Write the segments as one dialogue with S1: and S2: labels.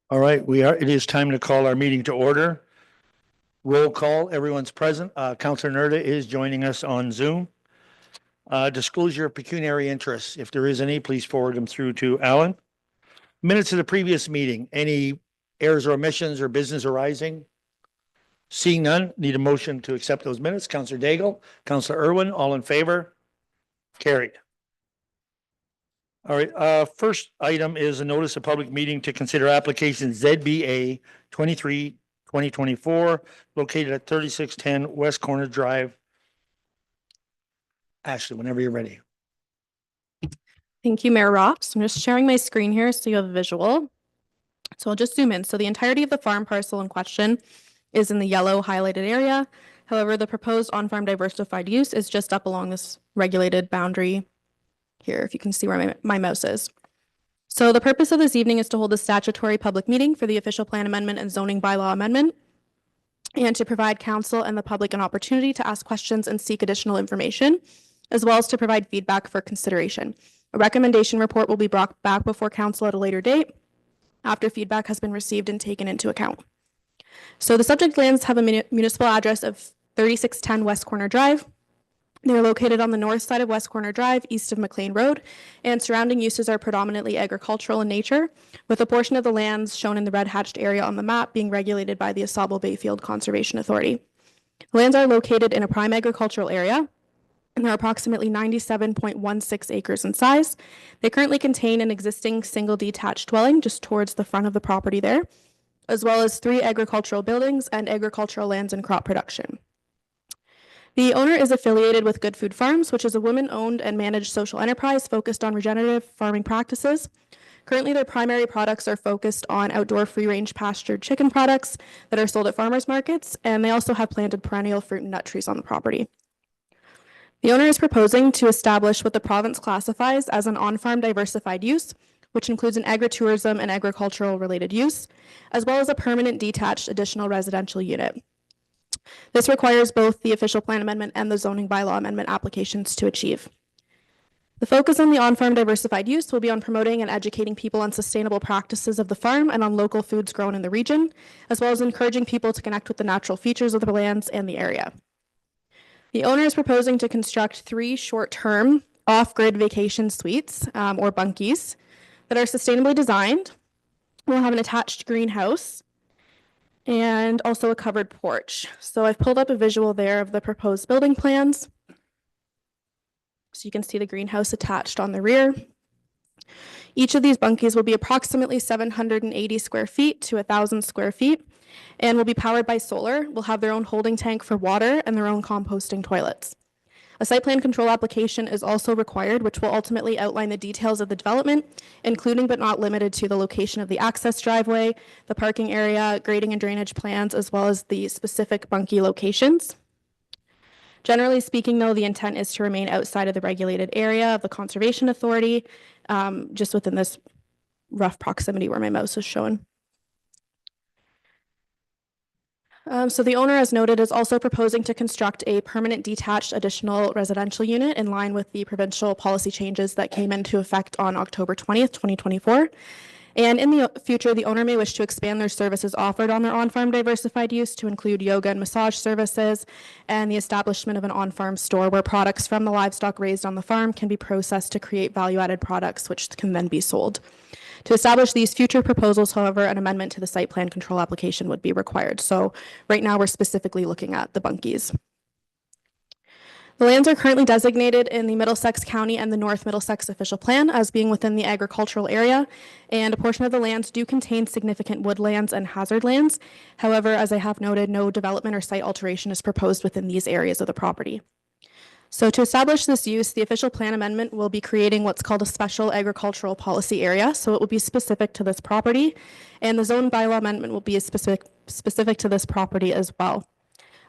S1: All right, it is time to call our meeting to order. Roll call, everyone's present. Councilor Nerda is joining us on Zoom. Disclosure of pecuniary interests. If there is any, please forward them through to Alan. Minutes of the previous meeting. Any errors or omissions or business arising? Seeing none, need a motion to accept those minutes. Councilor Daigle, Councilor Irwin, all in favor? Carried. All right, first item is a notice of public meeting to consider application ZBA 2024, located at 3610 West Corner Drive. Ashley, whenever you're ready.
S2: Thank you, Mayor Ross. I'm just sharing my screen here so you have a visual. So I'll just zoom in. So the entirety of the farm parcel in question is in the yellow highlighted area. However, the proposed on-farm diversified use is just up along this regulated boundary here, if you can see where my mouse is. So the purpose of this evening is to hold a statutory public meeting for the official plan amendment and zoning bylaw amendment, and to provide council and the public an opportunity to ask questions and seek additional information, as well as to provide feedback for consideration. A recommendation report will be brought back before council at a later date after feedback has been received and taken into account. So the subject lands have a municipal address of 3610 West Corner Drive. They're located on the north side of West Corner Drive, east of McLean Road, and surrounding uses are predominantly agricultural in nature, with a portion of the lands shown in the red hatched area on the map being regulated by the Asable Bayfield Conservation Authority. The lands are located in a prime agricultural area, and they're approximately 97.16 acres in size. They currently contain an existing single detached dwelling just towards the front of the property there, as well as 3 agricultural buildings and agricultural lands and crop production. The owner is affiliated with Good Food Farms, which is a women-owned and managed social enterprise focused on regenerative farming practices. Currently, their primary products are focused on outdoor free-range pastured chicken products that are sold at farmers markets, and they also have planted perennial fruit and nut trees on the property. The owner is proposing to establish what the province classifies as an on-farm diversified use, which includes an agritourism and agricultural related use, as well as a permanent detached additional residential unit. This requires both the official plan amendment and the zoning bylaw amendment applications to achieve. The focus on the on-farm diversified use will be on promoting and educating people on sustainable practices of the farm and on local foods grown in the region, as well as encouraging people to connect with the natural features of the lands and the area. The owner is proposing to construct 3 short-term off-grid vacation suites or bunkies that are sustainably designed. We'll have an attached greenhouse and also a covered porch. So I've pulled up a visual there of the proposed building plans. So you can see the greenhouse attached on the rear. Each of these bunkies will be approximately 780 square feet to 1,000 square feet and will be powered by solar. Will have their own holding tank for water and their own composting toilets. A site plan control application is also required, which will ultimately outline the details of the development, including but not limited to the location of the access driveway, the parking area, grading and drainage plans, as well as the specific bunkie locations. Generally speaking, though, the intent is to remain outside of the regulated area of the Conservation Authority, just within this rough proximity where my mouse is showing. So the owner, as noted, is also proposing to construct a permanent detached additional residential unit in line with the provincial policy changes that came into effect on October 20th, 2024. And in the future, the owner may wish to expand their services offered on their on-farm diversified use to include yoga and massage services and the establishment of an on-farm store where products from the livestock raised on the farm can be processed to create value-added products which can then be sold. To establish these future proposals, however, an amendment to the site plan control application would be required. So right now we're specifically looking at the bunkies. The lands are currently designated in the Middlesex County and the North Middlesex official plan as being within the agricultural area, and a portion of the lands do contain significant woodlands and hazard lands. However, as I have noted, no development or site alteration is proposed within these areas of the property. So to establish this use, the official plan amendment will be creating what's called a special agricultural policy area. So it will be specific to this property, and the zone bylaw amendment will be specific to this property as well.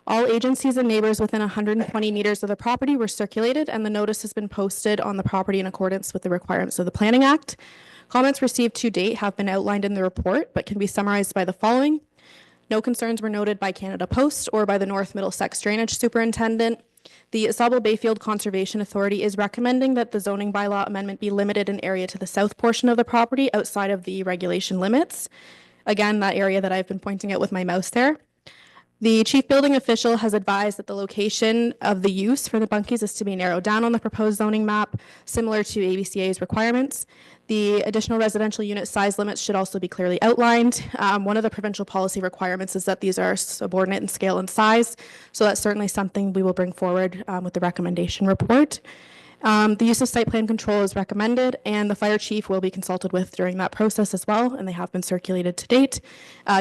S2: All agencies and neighbors within 120 meters of the property were circulated, and the notice has been posted on the property in accordance with the requirements of the Planning Act. Comments received to date have been outlined in the report, but can be summarized by the following. No concerns were noted by Canada Post or by the North Middlesex Drainage Superintendent. The Asable Bayfield Conservation Authority is recommending that the zoning bylaw amendment be limited in area to the south portion of the property outside of the regulation limits. Again, that area that I've been pointing out with my mouse there. The chief building official has advised that the location of the use for the bunkies is to be narrowed down on the proposed zoning map, similar to ABCA's requirements. The additional residential unit size limits should also be clearly outlined. One of the provincial policy requirements is that these are subordinate in scale and size, so that's certainly something we will bring forward with the recommendation report. The use of site plan control is recommended, and the fire chief will be consulted with during that process as well, and they have been circulated to date,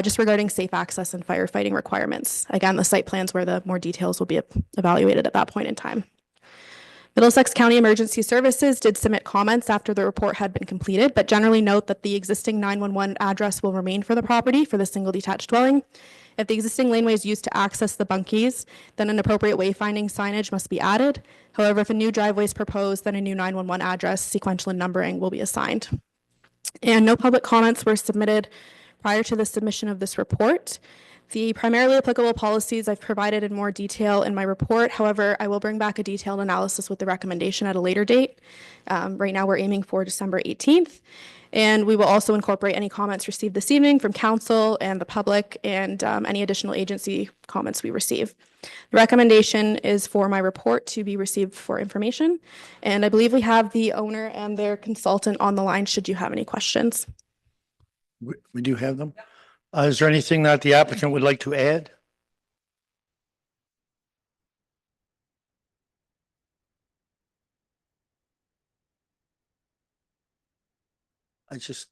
S2: just regarding safe access and firefighting requirements. Again, the site plans where the more details will be evaluated at that point in time. Middlesex County Emergency Services did submit comments after the report had been completed, but generally note that the existing 911 address will remain for the property for the single detached dwelling. If the existing laneway is used to access the bunkies, then an appropriate wayfinding signage must be added. However, if a new driveway is proposed, then a new 911 address, sequential numbering will be assigned. And no public comments were submitted prior to the submission of this report. The primarily applicable policies I've provided in more detail in my report. However, I will bring back a detailed analysis with the recommendation at a later date. Right now, we're aiming for December 18th. And we will also incorporate any comments received this evening from council and the public, and any additional agency comments we receive. The recommendation is for my report to be received for information. And I believe we have the owner and their consultant on the line should you have any questions.
S1: We do have them. Is there anything that the applicant would like to add?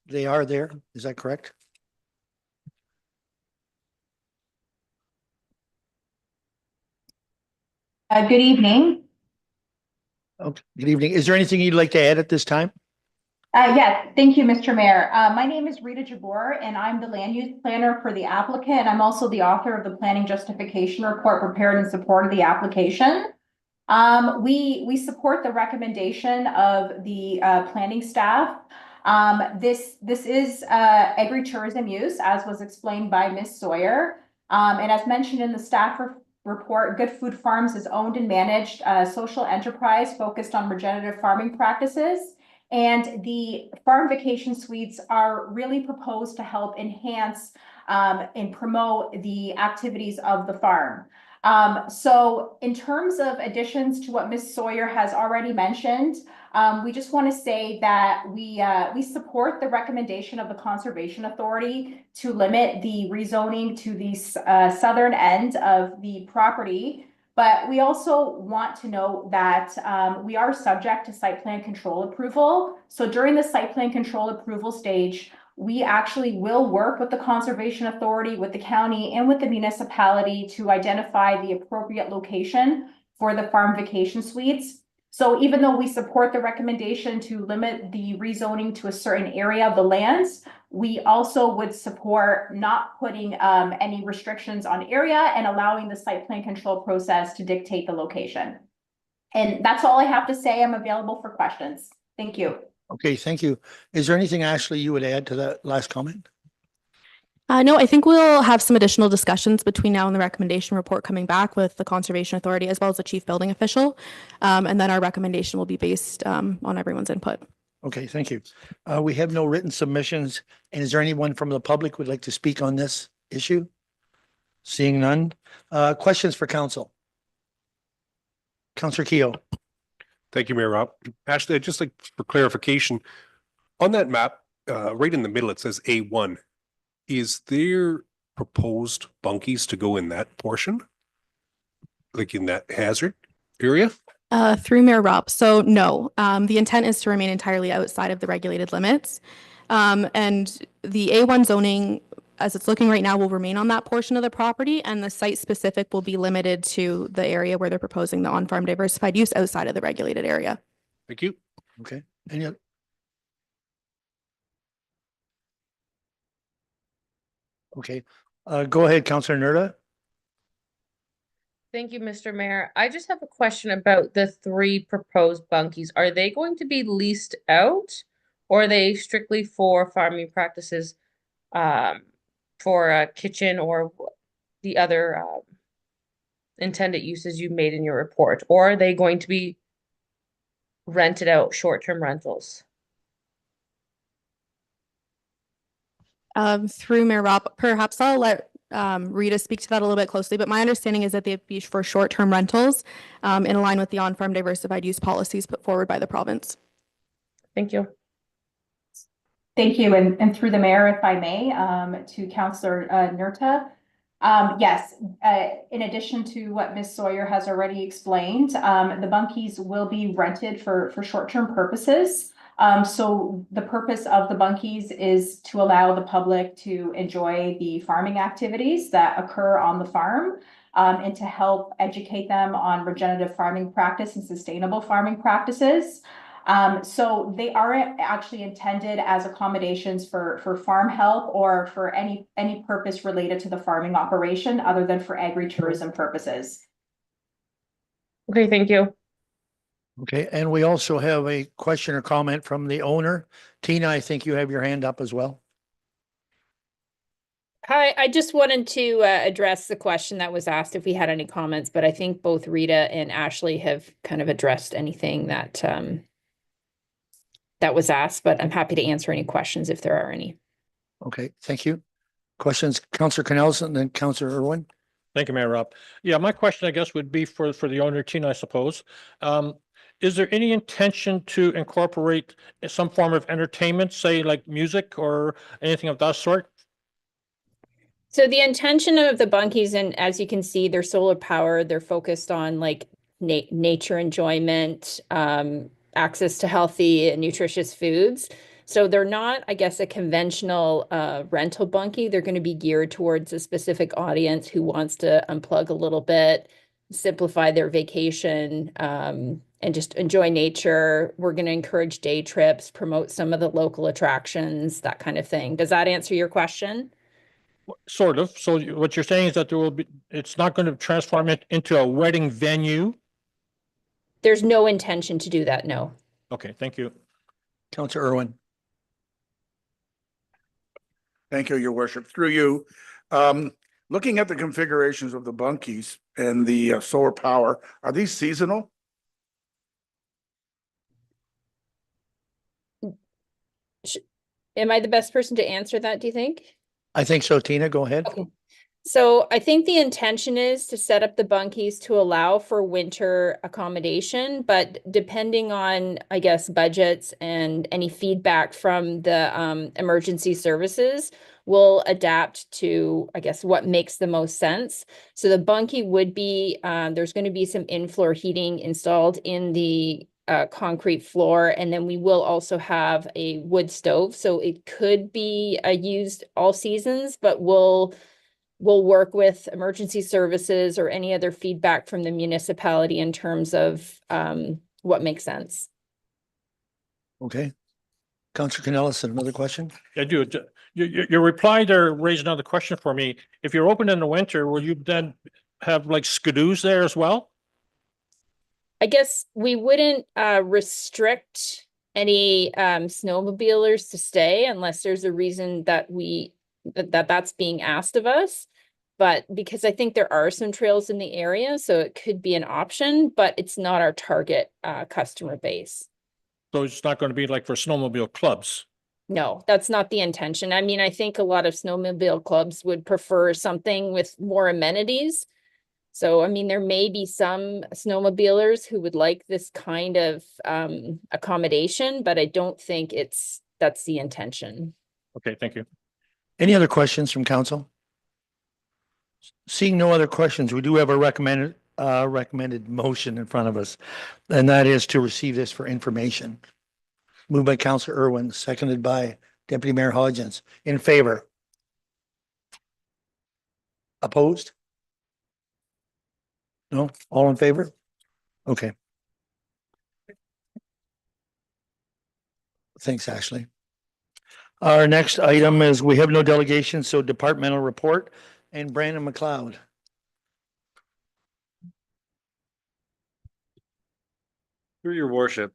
S1: They are there. Is that correct?
S3: Good evening.
S1: Okay. Good evening. Is there anything you'd like to add at this time?
S3: Yes, thank you, Mr. Mayor. My name is Rita Jabor, and I'm the land use planner for the applicant. I'm also the author of the planning justification report prepared in support of the application. We support the recommendation of the planning staff. This is agritourism use, as was explained by Ms. Sawyer. And as mentioned in the staff report, Good Food Farms is owned and managed social enterprise focused on regenerative farming practices. And the farm vacation suites are really proposed to help enhance and promote the activities of the farm. So in terms of additions to what Ms. Sawyer has already mentioned, we just want to say that we support the recommendation of the Conservation Authority to limit the rezoning to the southern end of the property. But we also want to note that we are subject to site plan control approval. So during the site plan control approval stage, we actually will work with the Conservation Authority, with the county, and with the municipality to identify the appropriate location for the farm vacation suites. So even though we support the recommendation to limit the rezoning to a certain area of the lands, we also would support not putting any restrictions on area and allowing the site plan control process to dictate the location. And that's all I have to say. I'm available for questions. Thank you.
S1: Okay, thank you. Is there anything, Ashley, you would add to that last comment?
S2: No, I think we'll have some additional discussions between now and the recommendation report coming back with the Conservation Authority as well as the chief building official. And then our recommendation will be based on everyone's input.
S1: Okay, thank you. We have no written submissions. And is there anyone from the public who would like to speak on this issue? Seeing none. Questions for council? Councillor Keogh.
S4: Thank you, Mayor Rob. Ashley, I'd just like for clarification, on that map, right in the middle, it says A1. Is there proposed bunkies to go in that portion? Like in that hazard area?
S2: Through Mayor Rob. So no, the intent is to remain entirely outside of the regulated limits. And the A1 zoning, as it's looking right now, will remain on that portion of the property, and the site specific will be limited to the area where they're proposing the on-farm diversified use outside of the regulated area.
S4: Thank you.
S1: Okay. Any other? Okay. Go ahead, Councillor Nerda.
S5: Thank you, Mr. Mayor. I just have a question about the 3 proposed bunkies. Are they going to be leased out, or are they strictly for farming practices, for a kitchen or the other intended uses you made in your report? Or are they going to be rented out, short-term rentals?
S2: Through Mayor Rob, perhaps I'll let Rita speak to that a little bit closely, but my understanding is that they'd be for short-term rentals in line with the on-farm diversified use policies put forward by the province.
S5: Thank you.
S3: Thank you. And through the mayor, if I may, to Councillor Nurta. Yes, in addition to what Ms. Sawyer has already explained, the bunkies will be rented for short-term purposes. So the purpose of the bunkies is to allow the public to enjoy the farming activities that occur on the farm, and to help educate them on regenerative farming practice and sustainable farming practices. So they aren't actually intended as accommodations for farm help or for any purpose related to the farming operation other than for agritourism purposes.
S5: Okay, thank you.
S1: Okay, and we also have a question or comment from the owner. Tina, I think you have your hand up as well.
S6: Hi, I just wanted to address the question that was asked if we had any comments, but I think both Rita and Ashley have kind of addressed anything that that was asked, but I'm happy to answer any questions if there are any.
S1: Okay, thank you. Questions, Councillor Canelson and then Councillor Irwin.
S7: Thank you, Mayor Rob. Yeah, my question, I guess, would be for the owner, Tina, I suppose. Is there any intention to incorporate some form of entertainment, say like music or anything of that sort?
S6: So the intention of the bunkies, and as you can see, they're solar powered, they're focused on like nature enjoyment, access to healthy and nutritious foods. So they're not, I guess, a conventional rental bunkie. They're going to be geared towards a specific audience who wants to unplug a little bit, simplify their vacation, and just enjoy nature. We're going to encourage day trips, promote some of the local attractions, that kind of thing. Does that answer your question?
S7: Sort of. So what you're saying is that there will be, it's not going to transform it into a wedding venue?
S6: There's no intention to do that, no.
S7: Okay, thank you.
S1: Councillor Irwin.
S8: Thank you, Your Worship. Through you, looking at the configurations of the bunkies and the solar power, are these seasonal?
S6: Am I the best person to answer that, do you think?
S1: I think so. Tina, go ahead.
S6: Okay. So I think the intention is to set up the bunkies to allow for winter accommodation, but depending on, I guess, budgets and any feedback from the emergency services, we'll adapt to, I guess, what makes the most sense. So the bunkie would be, there's going to be some in-floor heating installed in the concrete floor, and then we will also have a wood stove. So it could be used all seasons, but we'll work with emergency services or any other feedback from the municipality in terms of what makes sense.
S1: Okay. Councillor Canellis, another question?
S7: I do. Your reply there raised another question for me. If you're open in the winter, will you then have like skidoos there as well?
S6: I guess we wouldn't restrict any snowmobilers to stay unless there's a reason that that's being asked of us. But because I think there are some trails in the area, so it could be an option, but it's not our target customer base.
S7: So it's not going to be like for snowmobile clubs?
S6: No, that's not the intention. I mean, I think a lot of snowmobile clubs would prefer something with more amenities. So, I mean, there may be some snowmobilers who would like this kind of accommodation, but I don't think that's the intention.
S7: Okay, thank you.
S1: Any other questions from council? Seeing no other questions, we do have a recommended motion in front of us, and that is to receive this for information. Moved by Councillor Irwin, seconded by Deputy Mayor Hodgins. In favor? Opposed? No? All in favor? Okay. Thanks, Ashley. Our next item is we have no delegation, so departmental report and Brandon McLeod.
S9: Through your worship,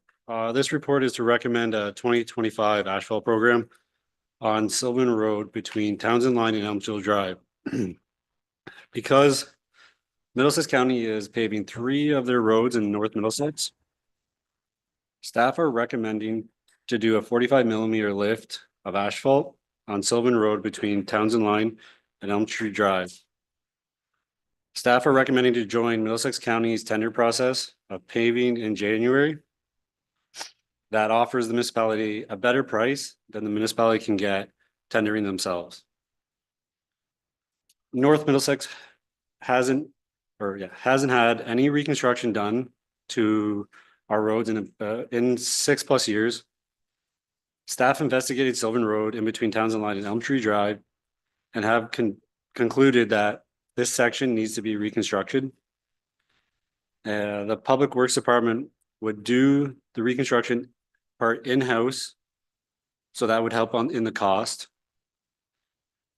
S9: this report is to recommend a 2025 asphalt program on Sylvan Road between Townsend Line and Elmsville Drive. Because Middlesex County is paving 3 of their roads in North Middlesex, staff are recommending to do a 45 millimeter lift of asphalt on Sylvan Road between Townsend Line and Elm Tree Drive. Staff are recommending to join Middlesex County's tender process of paving in January. That offers the municipality a better price than the municipality can get tendering themselves. North Middlesex hasn't had any reconstruction done to our roads in 6+ years. Staff investigated Sylvan Road in between Townsend Line and Elm Tree Drive and have concluded that this section needs to be reconstructed. The Public Works Department would do the reconstruction part in-house, so that would help in the cost.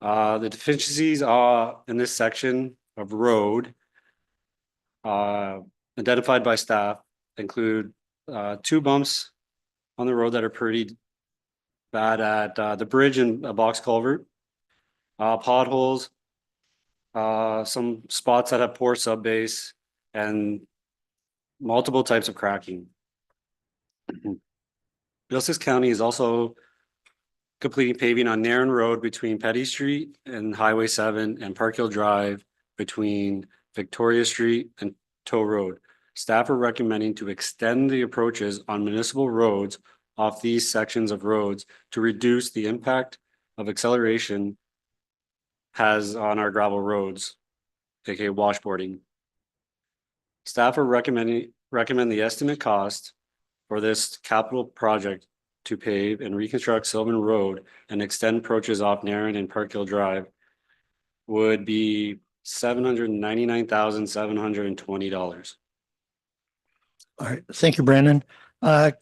S9: The deficiencies in this section of road identified by staff include 2 bumps on the road that are pretty bad at the bridge and a box culvert, potholes, some spots that have poor subbase, and multiple types of cracking. Middlesex County is also completing paving on Narren Road between Petty Street and Highway 7 and Park Hill Drive between Victoria Street and Tow Road. Staff are recommending to extend the approaches on municipal roads off these sections of roads to reduce the impact of acceleration has on our gravel roads, aka washboarding. Staff are recommend the estimate cost for this capital project to pave and reconstruct Sylvan Road and extend approaches off Narren and Park Hill Drive would be $799,720.
S1: All right, thank you, Brandon.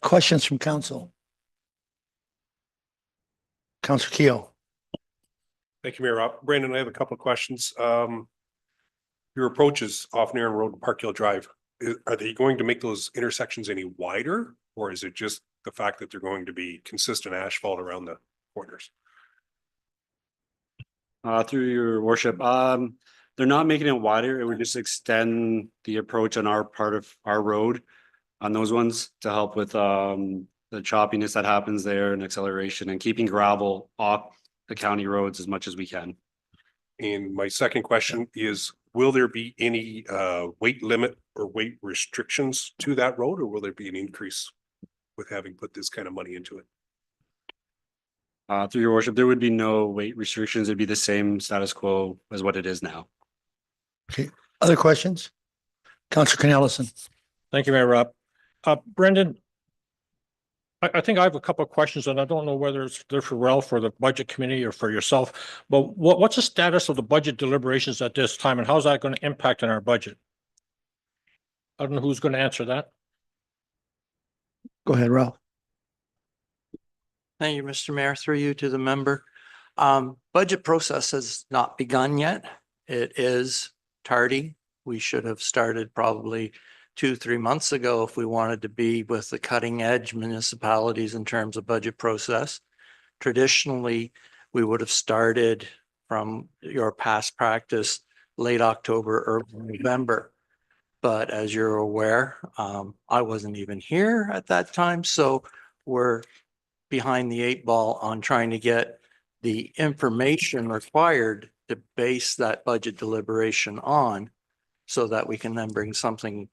S1: Questions from council? Councilor Keel.
S4: Thank you, Mayor Rob. Brandon, I have a couple of questions. Your approaches off Narren Road and Park Hill Drive, are they going to make those intersections any wider? Or is it just the fact that they're going to be consistent asphalt around the corners?
S9: Through your worship, they're not making it wider. It would just extend the approach on our part of our road on those ones to help with the choppiness that happens there and acceleration and keeping gravel off the county roads as much as we can.
S4: And my second question is, will there be any weight limit or weight restrictions to that road, or will there be an increase with having put this kind of money into it?
S9: Through your worship, there would be no weight restrictions. It'd be the same status quo as what it is now.
S1: Okay, other questions? Councilor Canellison.
S7: Thank you, Mayor Rob. Brendan, I think I have a couple of questions, and I don't know whether they're for Ralph or the budget committee or for yourself, but what's the status of the budget deliberations at this time, and how's that going to impact on our budget? I don't know who's going to answer that.
S1: Go ahead, Ralph.
S10: Thank you, Mr. Mayor. Through you to the member. Budget process has not begun yet. It is tardy. We should have started probably 2-3 months ago if we wanted to be with the cutting edge municipalities in terms of budget process. Traditionally, we would have started from your past practice late October, early November. But as you're aware, I wasn't even here at that time. So we're behind the 8 ball on trying to get the information required to base that budget deliberation on so that we can then bring something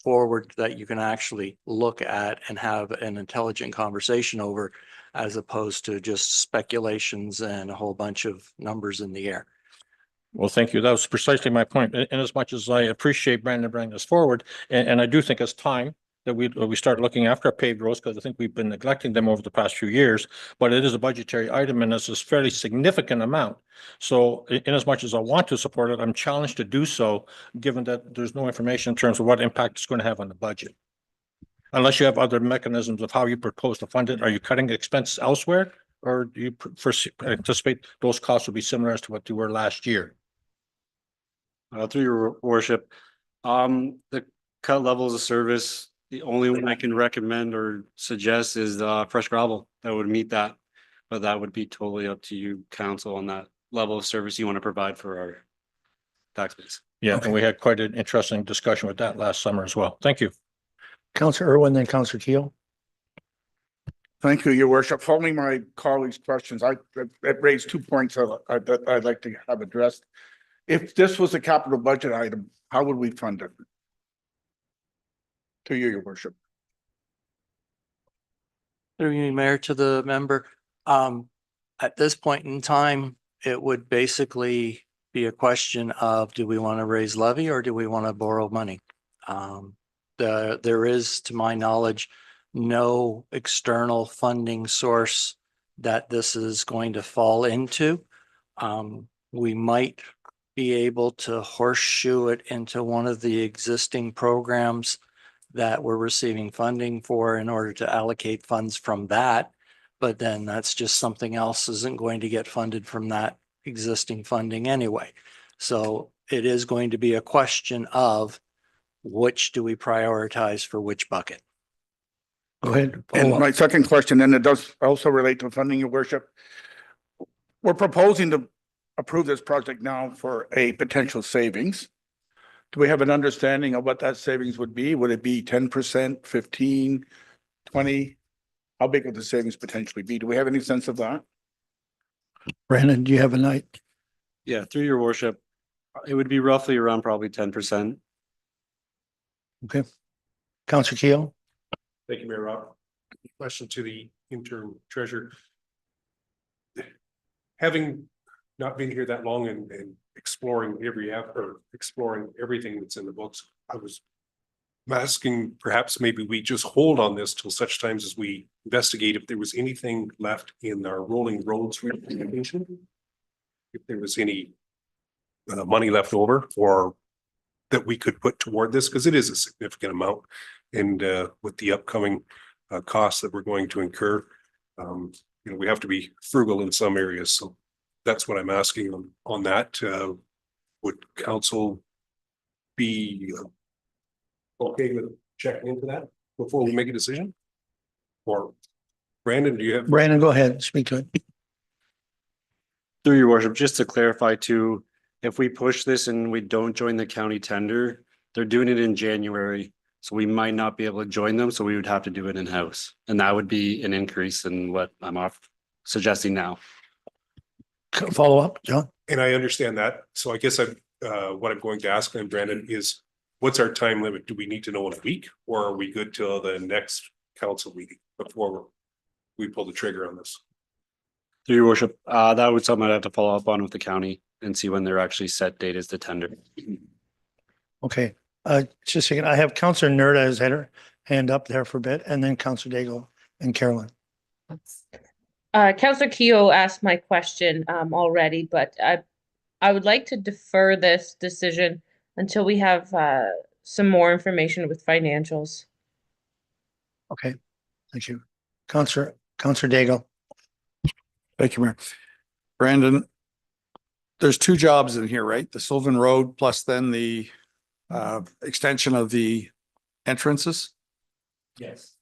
S10: forward that you can actually look at and have an intelligent conversation over, as opposed to just speculations and a whole bunch of numbers in the air.
S7: Well, thank you. That was precisely my point. And as much as I appreciate Brandon bringing this forward, and I do think it's time that we start looking after our paved roads, because I think we've been neglecting them over the past few years, but it is a budgetary item and it's a fairly significant amount. So in as much as I want to support it, I'm challenged to do so, given that there's no information in terms of what impact it's going to have on the budget. Unless you have other mechanisms of how you propose to fund it. Are you cutting expenses elsewhere, or do you anticipate those costs will be similar as to what they were last year?
S9: Through your worship, the cut levels of service, the only one I can recommend or suggest is fresh gravel that would meet that. But that would be totally up to you, council, on that level of service you want to provide for our tax base.
S7: Yeah,
S1: Okay.
S7: and we had quite an interesting discussion with that last summer as well. Thank you.
S1: Councilor Irwin, then Councilor Keel.
S8: Thank you, your worship. Following my colleagues' questions, it raised 2 points that I'd like to have addressed. If this was a capital budget item, how would we fund it? To you, your worship.
S10: Through you, Mayor, to the member. At this point in time, it would basically be a question of, do we want to raise levy or do we want to borrow money? There is, to my knowledge, no external funding source that this is going to fall into. We might be able to horseshoe it into one of the existing programs that we're receiving funding for in order to allocate funds from that. But then that's just something else isn't going to get funded from that existing funding anyway. So it is going to be a question of which do we prioritize for which bucket?
S1: Go ahead.
S8: And
S1: Follow
S8: my
S1: up.
S8: second question, and it does also relate to funding, your worship. We're proposing to approve this project now for a potential savings. Do we have an understanding of what that savings would be? Would it be 10%, 15, 20? How big would the savings potentially be? Do we have any sense of that?
S1: Brandon, do you have a night?
S9: Yeah, through your worship, it would be roughly around probably 10%.
S1: Okay. Councillor Keo?
S4: Thank you, Mayor Rob. Question to the interim treasurer. Having not been here that long and exploring every app or exploring everything that's in the books, I was asking perhaps maybe we just hold on this till such times as we investigate if there was anything left in our rolling roads recommendation. If there was any money left over or that we could put toward this, because it is a significant amount. And with the upcoming costs that we're going to incur, we have to be frugal in some areas. So that's what I'm asking on that. Would council be okay with checking into that before we make a decision? Or Brandon, do you have?
S1: Brandon, go ahead. Speak to it.
S9: Through your worship, just to clarify too, if we push this and we don't join the county tender, they're doing it in January. So we might not be able to join them. So we would have to do it in-house. And that would be an increase in what I'm suggesting now.
S1: Follow up, John?
S4: And I understand that. So I guess what I'm going to ask then, Brandon, is what's our time limit? Do we need to know in a week or are we good till the next council meeting before we pull the trigger on this?
S9: Through your worship, that would something I'd have to follow up on with the county and see when their actually set date is the tender.
S1: Okay. Just a second. I have Councillor Nerda has had her hand up there for a bit, and then Councillor Daigle and Carolyn.
S5: Councillor Keogh asked my question already, but I would like to defer this decision until we have some more information with financials.
S1: Okay. Thank you. Councillor Daigle.
S11: Thank you, Mayor. Brandon, there's two jobs in here, right? The Sylvan Road plus then the extension of the entrances.
S4: Yes.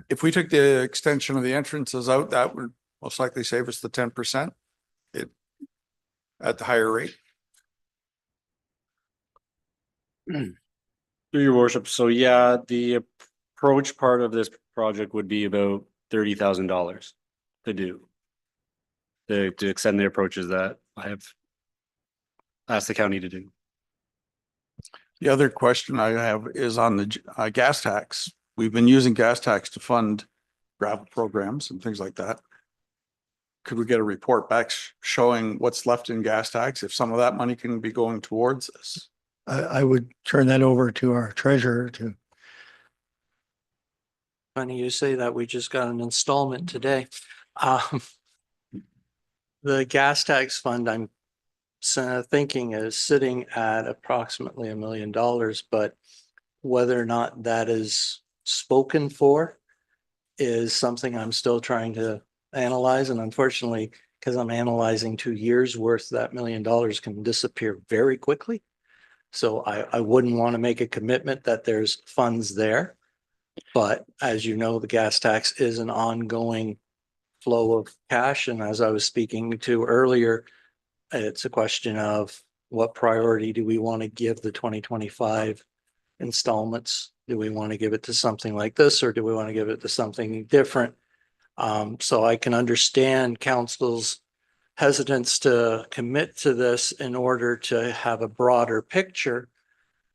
S11: If we took the extension of the entrances out, that would most likely save us the 10% at the higher rate.
S9: Through your worship, so yeah, the approach part of this project would be about $30,000 to do. To extend the approaches that I have asked the county to do.
S11: The other question I have is on the gas tax. We've been using gas tax to fund gravel programs and things like that. Could we get a report back showing what's left in gas tax if some of that money can be going towards this?
S1: I would turn that over to our treasurer to.
S10: Funny you say that, we just got an installment today. The gas tax fund, I'm thinking is sitting at approximately $1 million, but whether or not that is spoken for is something I'm still trying to analyze. And unfortunately, because I'm analyzing 2 years worth, that $1 million can disappear very quickly. So I wouldn't want to make a commitment that there's funds there. But as you know, the gas tax is an ongoing flow of cash. And as I was speaking to earlier, it's a question of what priority do we want to give the 2025 installments? Do we want to give it to something like this, or do we want to give it to something different? So I can understand council's hesitance to commit to this in order to have a broader picture.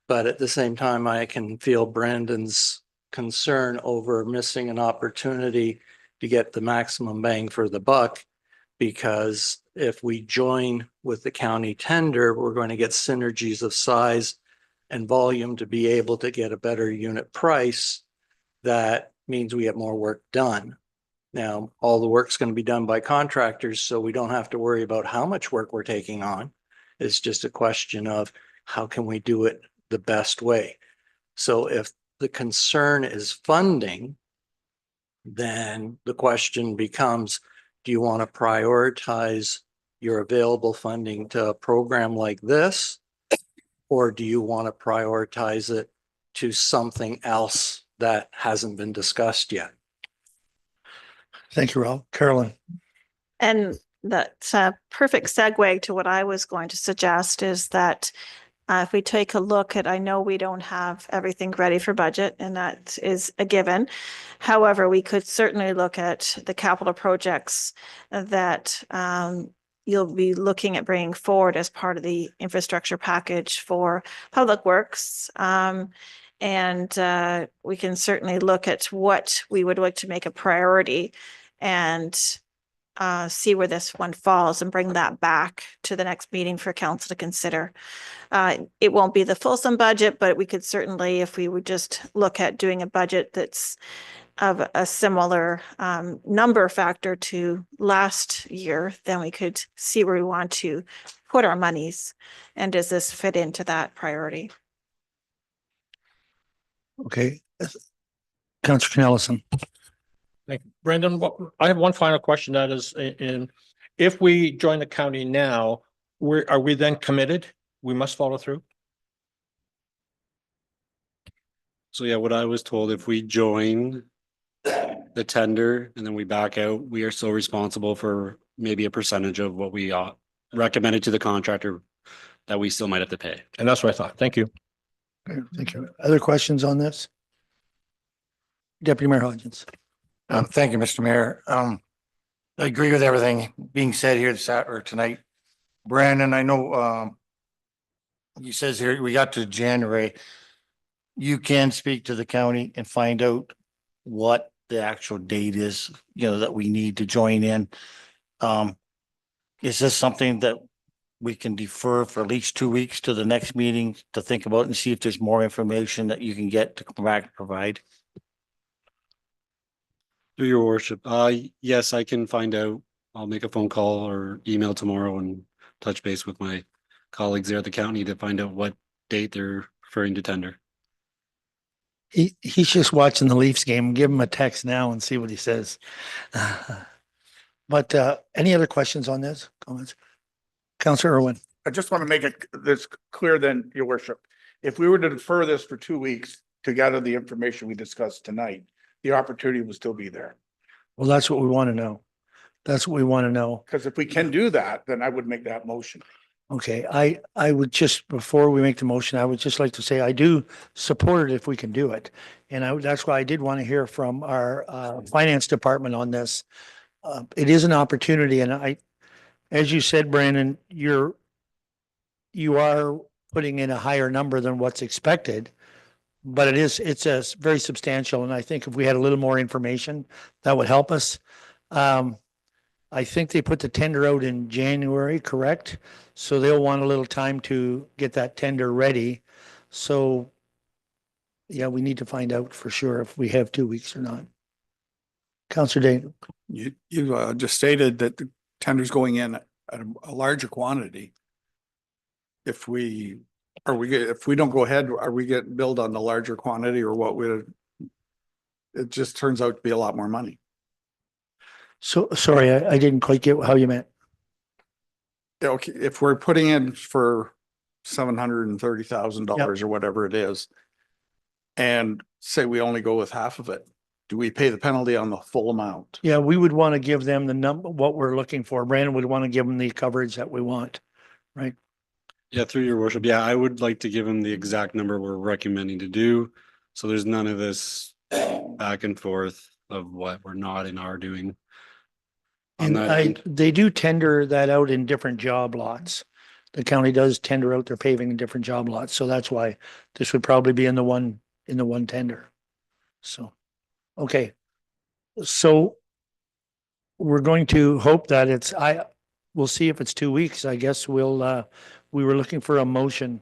S10: But at the same time, I can feel Brandon's concern over missing an opportunity to get the maximum bang for the buck. Because if we join with the county tender, we're going to get synergies of size and volume to be able to get a better unit price. That means we get more work done. Now, all the work's going to be done by contractors, so we don't have to worry about how much work we're taking on. It's just a question of how can we do it the best way. So if the concern is funding, then the question becomes, do you want to prioritize your available funding to a program like this? Or do you want to prioritize it to something else that hasn't been discussed yet?
S1: Thank you, Ralph. Carolyn.
S12: And that's a perfect segue to what I was going to suggest is that if we take a look at, I know we don't have everything ready for budget, and that is a given. However, we could certainly look at the capital projects that you'll be looking at bringing forward as part of the infrastructure package for Public Works. And we can certainly look at what we would like to make a priority and see where this one falls and bring that back to the next meeting for council to consider. It won't be the fulsome budget, but we could certainly, if we would just look at doing a budget that's of a similar number factor to last year, then we could see where we want to put our monies. And does this fit into that priority?
S1: Okay. Councillor Knellison.
S7: Thank you. Brendan, I have one final question. That is, if we join the county now, are we then committed? We must follow through?
S9: So yeah, what I was told, if we join the tender and then we back out, we are still responsible for maybe a percentage of what we recommended to the contractor that we still might have to pay.
S7: And that's what I thought. Thank you.
S1: Okay, thank you. Other questions on this? Deputy Mayor Hodgins.
S13: Thank you, Mr. Mayor. I agree with everything being said here tonight. Brandon, I know you says here we got to January. You can speak to the county and find out what the actual date is, that we need to join in. Is this something that we can defer for at least 2 weeks to the next meeting to think about and see if there's more information that you can get to come back and provide?
S9: Through your worship, yes, I can find out. I'll make a phone call or email tomorrow and touch base with my colleagues there at the county to find out what date they're referring to tender.
S1: He's just watching the Leafs game. Give him a text now and see what he says. But any other questions on this? Comments? Councillor Irwin.
S8: I just want to make this clear then, your worship. If we were to defer this for 2 weeks to gather the information we discussed tonight, the opportunity will still be there.
S1: Well, that's what we want to know. That's what we want to know.
S8: Because if we can do that, then I would make that motion.
S1: Okay, I would just, before we make the motion, I would just like to say I do support it if we can do it. And that's why I did want to hear from our finance department on this. It is an opportunity, and as you said, Brandon, you are putting in a higher number than what's expected, but it's a very substantial, and I think if we had a little more information, that would help us. I think they put the tender out in January, correct? So they'll want a little time to get that tender ready. So yeah, we need to find out for sure if we have 2 weeks or not. Councillor Dane.
S11: You just stated that the tender's going in at a larger quantity. If we don't go ahead, are we getting billed on the larger quantity or what it just turns out to be a lot more money.
S1: So sorry, I didn't quite get how you meant.
S11: Yeah, okay, if we're putting in for $730,000 or whatever it is, and say we only go with half of it, do we pay the penalty on the full amount?
S1: Yeah, we would want to give them the number, what we're looking for. Brandon would want to give them the coverage that we want, right?
S9: Yeah, through your worship. Yeah, I would like to give him the exact number we're recommending to do. So there's none of this back and forth. of what we're not in our doing. On
S1: And
S9: that end.
S1: they do tender that out in different job lots. The county does tender out their paving in different job lots, so that's why this would probably be in the one tender. So, okay. So we're going to hope that we'll see if it's 2 weeks. I guess we were looking for a motion.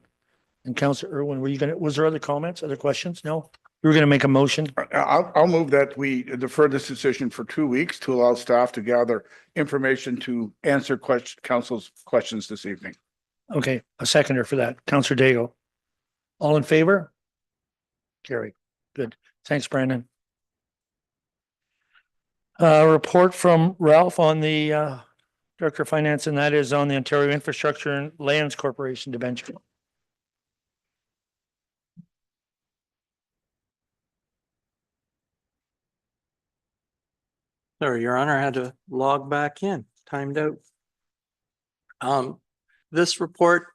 S1: And Councillor Irwin, was there other comments, other questions? No? You were gonna make a motion?
S8: I'll move that we defer this decision for 2 weeks to allow staff to gather information to answer council's questions this evening.
S1: Okay, a seconder for that. Councillor Daigle. All in favor? Carry. Good. Thanks, Brandon. Report from Ralph on the Director of Finance, and that is on the Ontario Infrastructure and Lands Corporation debenture.
S10: Sorry, Your Honor, I had to log back in, timed out. This report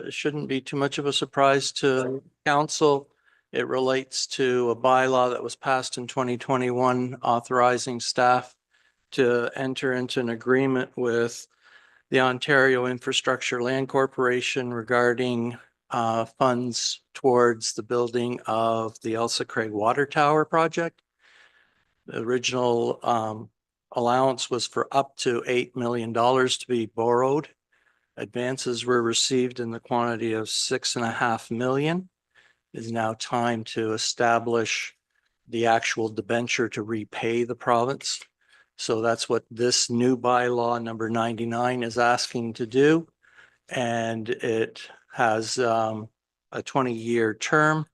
S10: shouldn't be too much of a surprise to council. It relates to a bylaw that was passed in 2021 authorizing staff to enter into an agreement with the Ontario Infrastructure Land Corporation regarding funds towards the building of the Elsa Craig Water Tower project. The original allowance was for up to $8 million to be borrowed. Advances were received in the quantity of $6.5 million. It is now time to establish the actual debenture to repay the province. So that's what this new bylaw number 99 is asking to do. And it has a 20-year term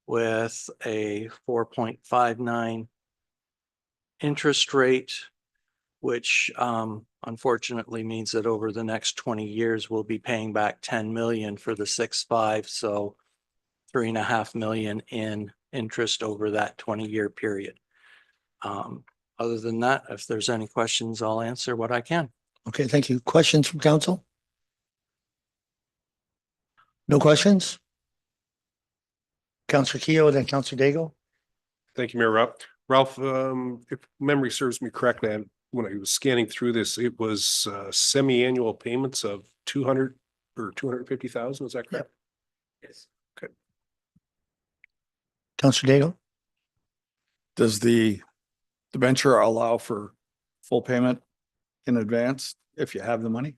S10: with a 4.59 interest rate, which unfortunately means that over the next 20 years, we'll be paying back 10 million for the 6.5, so 3.5 million in interest over that 20-year period. Other than that, if there's any questions, I'll answer what I can.
S1: Okay, thank you. Questions from council? No questions? Councillor Keogh, then Councillor Daigle.
S4: Thank you, Mayor Rob. Ralph, if memory serves me correctly, when I was scanning through this, it was semi-annual payments of 200 or 250,000. Is that correct?
S9: Yes.
S4: Okay.
S1: Councillor Daigle.
S11: Does the debenture allow for full payment in advance if you have the money?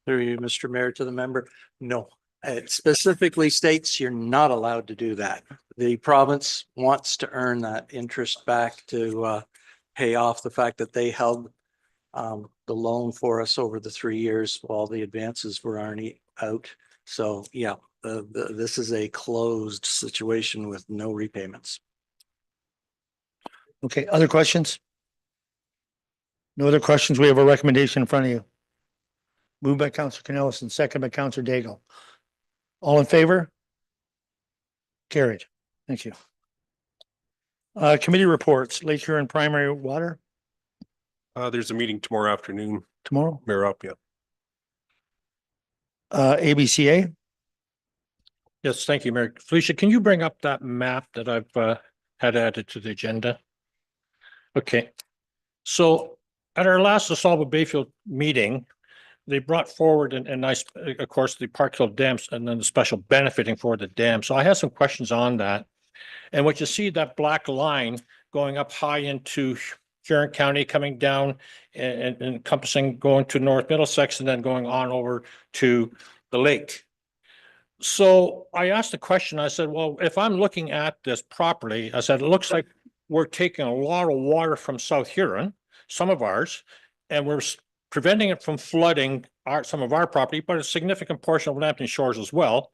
S10: Through you, Mr. Mayor, to the member. No, it specifically states you're not allowed to do that. The province wants to earn that interest back to pay off the fact that they held the loan for us over the 3 years while the advances were already out. So yeah, this is a closed situation with no repayments.
S1: Okay, other questions? No other questions. We have a recommendation in front of you. Moved by Councillor Canellis and second by Councillor Daigle. All in favor? Carried. Thank you. Committee reports, Lake Huron Primary Water
S4: There's a meeting tomorrow afternoon,
S1: tomorrow.
S4: Mayor Rob, yeah.
S1: ABCA.
S7: Yes, thank you, Mayor. Felicia, can you bring up that map that I've had added to the agenda? Okay. So at our last DeSalvo Bayfield meeting, they brought forward and nice, of course, the Park Hill dams and then the special benefiting for the dam. So I have some questions on that. And what you see, that black line going up high into Huron County, coming down and encompassing, going to North Middlesex and then going on over to the lake. So I asked the question, I said, well, if I'm looking at this properly, I said, it looks like we're taking a lot of water from South Huron, some of ours, and we're preventing it from flooding some of our property, but a significant portion of Lambton Shores as well.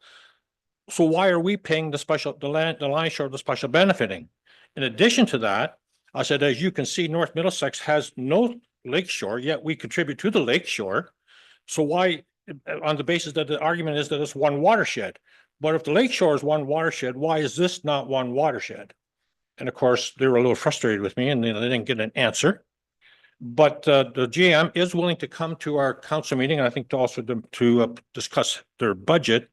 S7: So why are we paying the line shore of the special benefiting? In addition to that, I said, as you can see, North Middlesex has no lake shore, yet we contribute to the lake shore. So why, on the basis that the argument is that it's one watershed, but if the lake shore is one watershed, why is this not one watershed? And of course, they were a little frustrated with me and they didn't get an answer. But the GM is willing to come to our council meeting, and I think to also to discuss their budget.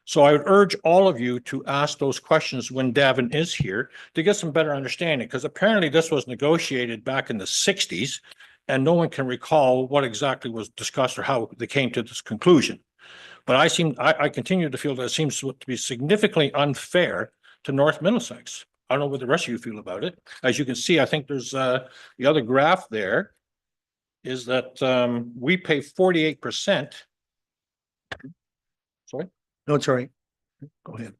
S7: So I would urge all of you to ask those questions when Davin is here to get some better understanding, because apparently this was negotiated back in the sixties and no one can recall what exactly was discussed or how they came to this conclusion. But I continue to feel that it seems to be significantly unfair to North Middlesex. I don't know what the rest of you feel about it. As you can see, I think there's the other graph there is that we pay 48%. Sorry?
S1: No, it's all right. Go ahead.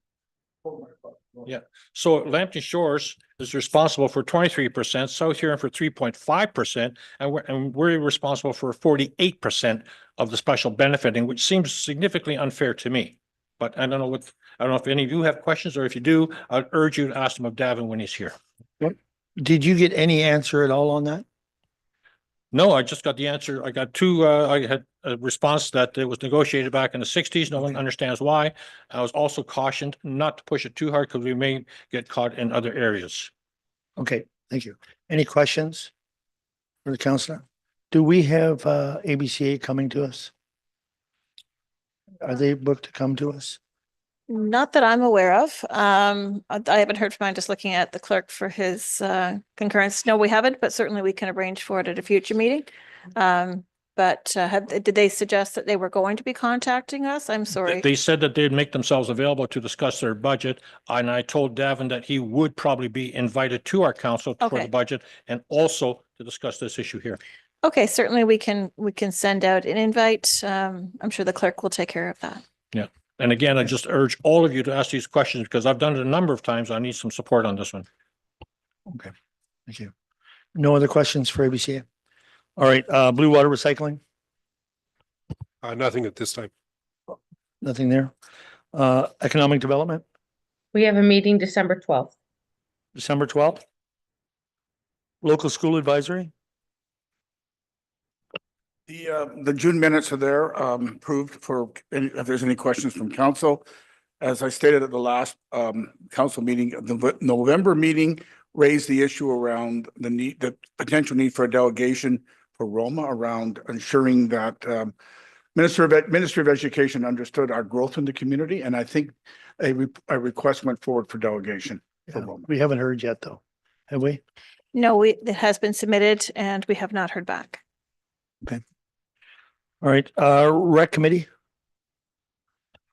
S7: Yeah, so Lambton Shores is responsible for 23%, South Huron for 3.5%, and we're responsible for 48% of the special benefiting, which seems significantly unfair to me. But I don't know if any of you have questions, or if you do, I'd urge you to ask them of Davin when he's here.
S1: Did you get any answer at all on that?
S7: No, I just got the answer. I got two, I had a response that it was negotiated back in the sixties. No one understands why. I was also cautioned not to push it too hard because we may get caught in other areas.
S1: Okay, thank you. Any questions for the counselor? Do we have ABCA coming to us? Are they booked to come to us?
S12: Not that I'm aware of. I haven't heard from him. Just looking at the clerk for his concurrence. No, we haven't, but certainly we can arrange for it at a future meeting. But did they suggest that they were going to be contacting us? I'm sorry.
S7: They said that they'd make themselves available to discuss their budget. And I told Davin that he would probably be invited to our council for
S12: Okay.
S7: the budget and also to discuss this issue here.
S12: Okay, certainly we can send out an invite. I'm sure the clerk will take care of that.
S7: Yeah. And again, I just urge all of you to ask these questions because I've done it a number of times. I need some support on this one.
S1: Okay, thank you. No other questions for ABCA? All right, Blue Water Recycling,
S4: Nothing at this time.
S1: nothing there. Economic Development,
S5: We have a meeting December 12th.
S1: December 12th. Local School Advisory,
S8: The June minutes are there, approved for, if there's any questions from council. As I stated at the last, council meeting, the November meeting raised the issue around the potential need for a delegation for Roma around ensuring that, Ministry of Education understood our growth in the community, and I think a request went forward for delegation for
S1: Yeah,
S8: Roma.
S1: we haven't heard yet though, have we?
S12: No, it has been submitted and we have not heard back.
S1: All right, Rec Committee.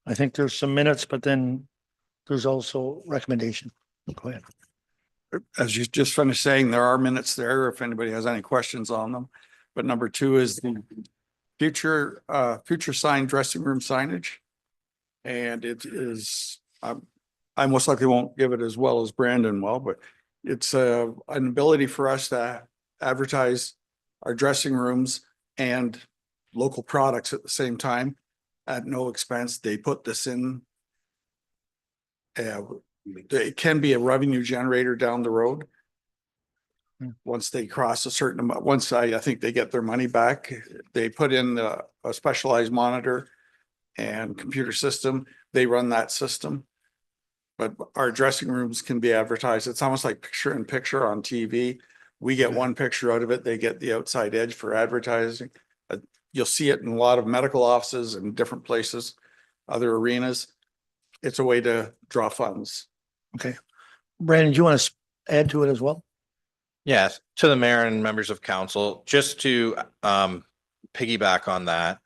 S1: I think there's some minutes, but then there's also recommendation. Go ahead.
S11: As you just finished saying, there are minutes there if anybody has any questions on them. But number two is the future sign dressing room signage. And it is, I most likely won't give it as well as Brandon will, but it's an ability for us to advertise our dressing rooms and local products at the same time at no expense. They put this in. It can be a revenue generator down the road. Once they cross a certain amount, once I think they get their money back, they put in a specialized monitor and computer system. They run that system. But our dressing rooms can be advertised. It's almost like picture in picture on TV. We get one picture out of it. They get the outside edge for advertising. You'll see it in a lot of medical offices and different places, other arenas. It's a way to draw funds.
S1: Okay. Brandon, do you want to add to it as well?
S14: Yes, to the mayor and members of council, just to piggyback on that.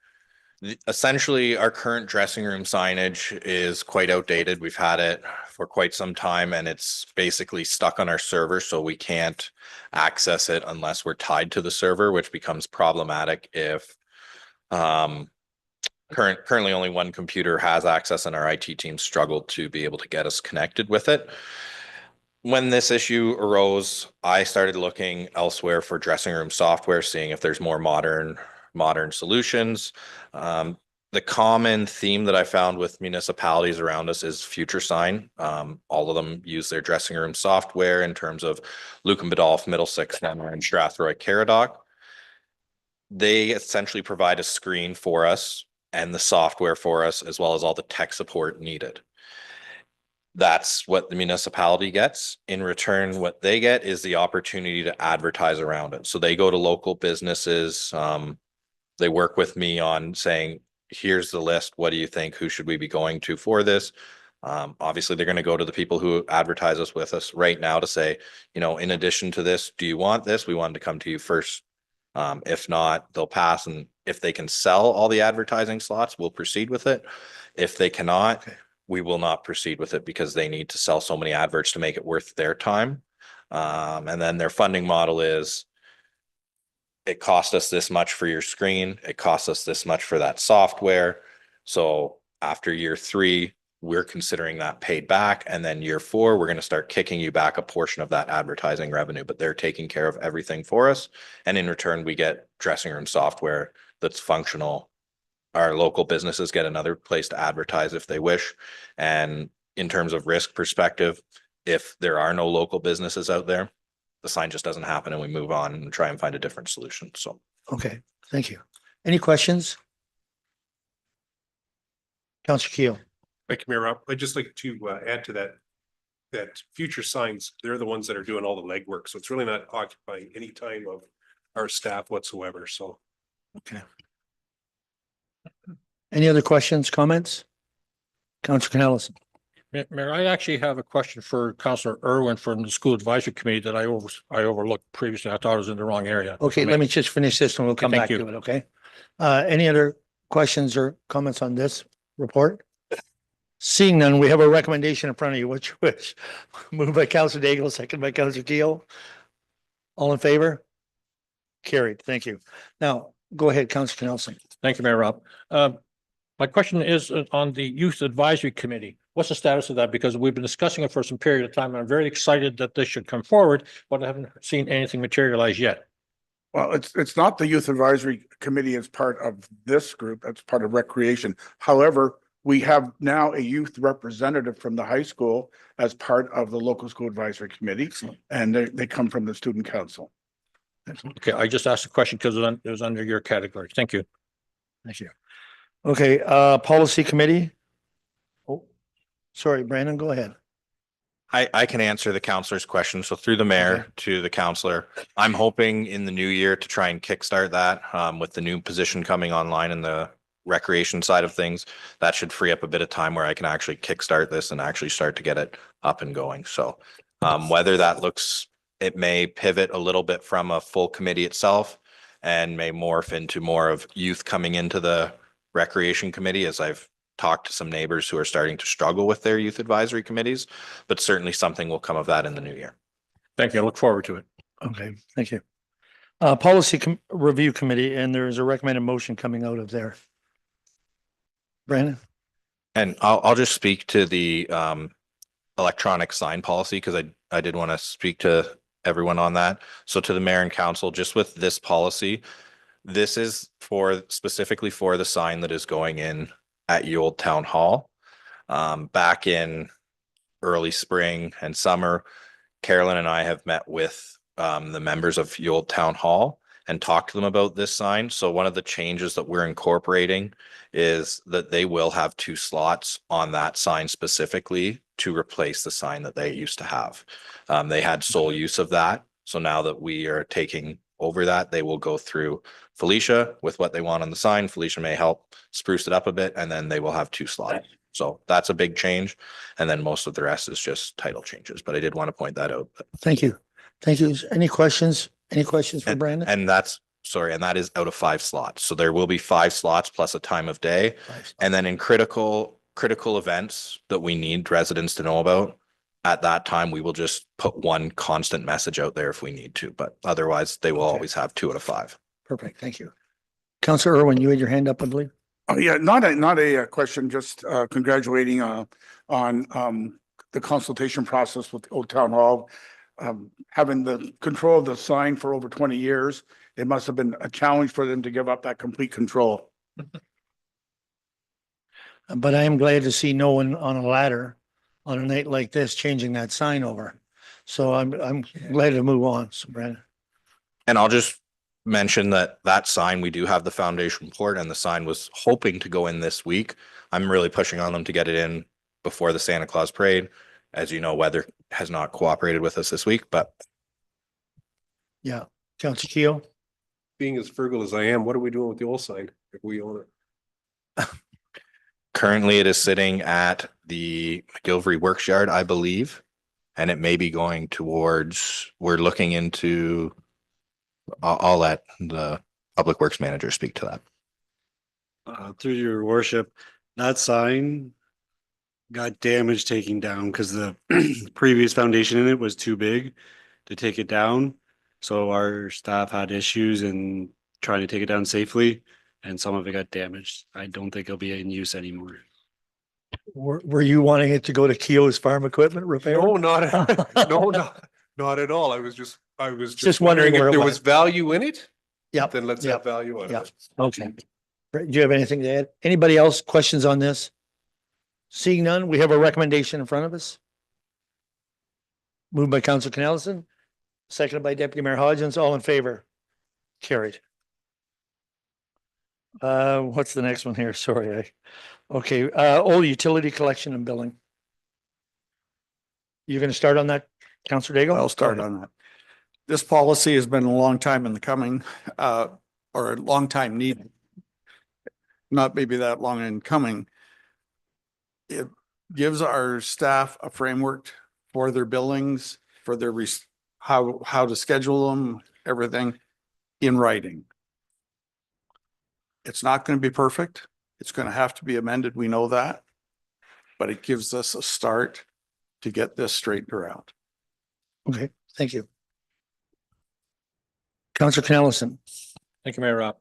S14: Essentially, our current dressing room signage is quite outdated. We've had it for quite some time and it's basically stuck on our server, so we can't access it unless we're tied to the server, which becomes problematic if currently only one computer has access and our IT team struggled to be able to get us connected with it. When this issue arose, I started looking elsewhere for dressing room software, seeing if there's more modern solutions. The common theme that I found with municipalities around us is FutureSign. All of them use their dressing room software in terms of Lucan Biddulph, Middlesex, and Strathroy, Caradoc. They essentially provide a screen for us and the software for us, as well as all the tech support needed. That's what the municipality gets. In return, what they get is the opportunity to advertise around it. So they go to local businesses. They work with me on saying, here's the list. What do you think? Who should we be going to for this? Obviously, they're going to go to the people who advertise us with us right now to say, you know, in addition to this, do you want this? We wanted to come to you first. If not, they'll pass. And if they can sell all the advertising slots, we'll proceed with it. If they cannot, we will not proceed with it because they need to sell so many adverts to make it worth their time. And then their funding model is, it cost us this much for your screen. It costs us this much for that software. So after year 3, we're considering that paid back. And then year 4, we're going to start kicking you back a portion of that advertising revenue, but they're taking care of everything for us. And in return, we get dressing room software that's functional. Our local businesses get another place to advertise if they wish. And in terms of risk perspective, if there are no local businesses out there, the sign just doesn't happen and we move on and try and find a different solution. So.
S1: Okay, thank you. Any questions? Councillor Keel.
S4: Thank you, Mayor Rob. I'd just like to add to that future signs, they're the ones that are doing all the legwork. So it's really not occupying any time of our staff whatsoever. So.
S1: Okay. Any other questions, comments? Councillor Canellison.
S7: Mayor, I actually have a question for Councillor Irwin from the School Advisory Committee that I overlooked previously. I thought it was in the wrong area.
S1: Okay, let me just finish this and we'll come
S7: thank
S1: back
S7: you.
S1: to it, okay? Any other questions or comments on this report? Seeing none, we have a recommendation in front of you, which moved by Councillor Daigle, second by Councillor Keel. All in favor? Carried, thank you. Now, go ahead, Councillor Nelson.
S7: Thank you, Mayor Rob. My question is on the Youth Advisory Committee. What's the status of that? Because we've been discussing it for some period of time. I'm very excited that this should come forward, but I haven't seen anything materialize yet.
S8: Well, it's not the Youth Advisory Committee as part of this group. That's part of Recreation. However, we have now a youth representative from the high school as part of the local school advisory committee, and they come from the student council.
S7: Okay, I just asked a question because it was under your category. Thank you.
S1: Thank you. Okay, policy committee. Oh, sorry, Brandon, go ahead.
S14: I can answer the councillor's question. So through the mayor to the councillor, I'm hoping in the new year to try and kickstart that with the new position coming online in the recreation side of things. That should free up a bit of time where I can actually kickstart this and actually start to get it up and going. So whether that looks, it may pivot a little bit from a full committee itself and may morph into more of youth coming into the recreation committee, as I've talked to some neighbors who are starting to struggle with their youth advisory committees, but certainly something will come of that in the new year.
S7: Thank you. I look forward to it.
S1: Okay, thank you. Policy review committee, and there is a recommended motion coming out of there. Brandon?
S14: And I'll just speak to the electronic sign policy because I did want to speak to everyone on that. So to the mayor and council, just with this policy, this is specifically for the sign that is going in at Ye Old Town Hall. Back in early spring and summer, Carolyn and I have met with the members of Ye Old Town Hall and talked to them about this sign. So one of the changes that we're incorporating is that they will have 2 slots on that sign specifically to replace the sign that they used to have. They had sole use of that. So now that we are taking over that, they will go through Felicia with what they want on the sign. Felicia may help spruce it up a bit, and then they will have 2 slots. So that's a big change. And then most of the rest is just title changes, but I did want to point that out.
S1: Thank you. Thank you. Any questions? Any questions for Brandon?
S14: And that is out of 5 slots. So there will be 5 slots plus a time of day. And then in critical events that we need residents to know about, at that time, we will just put 1 constant message out there if we need to, but otherwise they will always have 2 out of 5.
S1: Perfect. Thank you. Councillor Irwin, you had your hand up, I believe.
S8: Oh, yeah, not a question, just congratulating on the consultation process with Old Town Hall. Having the control of the sign for over 20 years, it must have been a challenge for them to give up that complete control.
S1: But I am glad to see no one on a ladder on a night like this changing that sign over. So I'm glad to move on. So Brandon.
S14: And I'll just mention that sign, we do have the foundation report, and the sign was hoping to go in this week. I'm really pushing on them to get it in before the Santa Claus parade. As you know, weather has not cooperated with us this week, but.
S1: Yeah. Councillor Keel.
S4: Being as frugal as I am, what are we doing with the old sign if we own it?
S14: Currently, it is sitting at the McGilvery Works Yard, I believe. And it may be going towards, we're looking into, I'll let the Public Works Manager speak to that.
S9: Through your worship, that sign got damaged taking down because the previous foundation in it was too big to take it down. So our staff had issues in trying to take it down safely, and some of it got damaged. I don't think it'll be in use anymore.
S1: Were you wanting it to go to Keogh's Farm Equipment Repair?
S4: No, not at all. I was just
S1: Just wondering where
S4: if
S1: it
S4: there
S1: went.
S4: was value in it,
S1: Yep.
S4: then let's
S1: Yep.
S4: have value on
S1: Yep.
S4: it.
S1: Okay. Right, do you have anything to add? Anybody else questions on this? Seeing none, we have a recommendation in front of us. Moved by Council Canelson, seconded by Deputy Mayor Hodgins. All in favor? Carried. What's the next one here? Sorry. Okay, old utility collection and billing. You're gonna start on that, Councilor Daigle?
S11: I'll start on that. This policy has been a long time in the coming, or a long time needed. Not maybe that long in coming. It gives our staff a framework for their billings, for their how to schedule them, everything in writing. It's not going to be perfect. It's going to have to be amended. We know that. But it gives us a start to get this straightened around.
S1: Okay, thank you. Councilor Canelson.
S7: Thank you, Mayor Rob.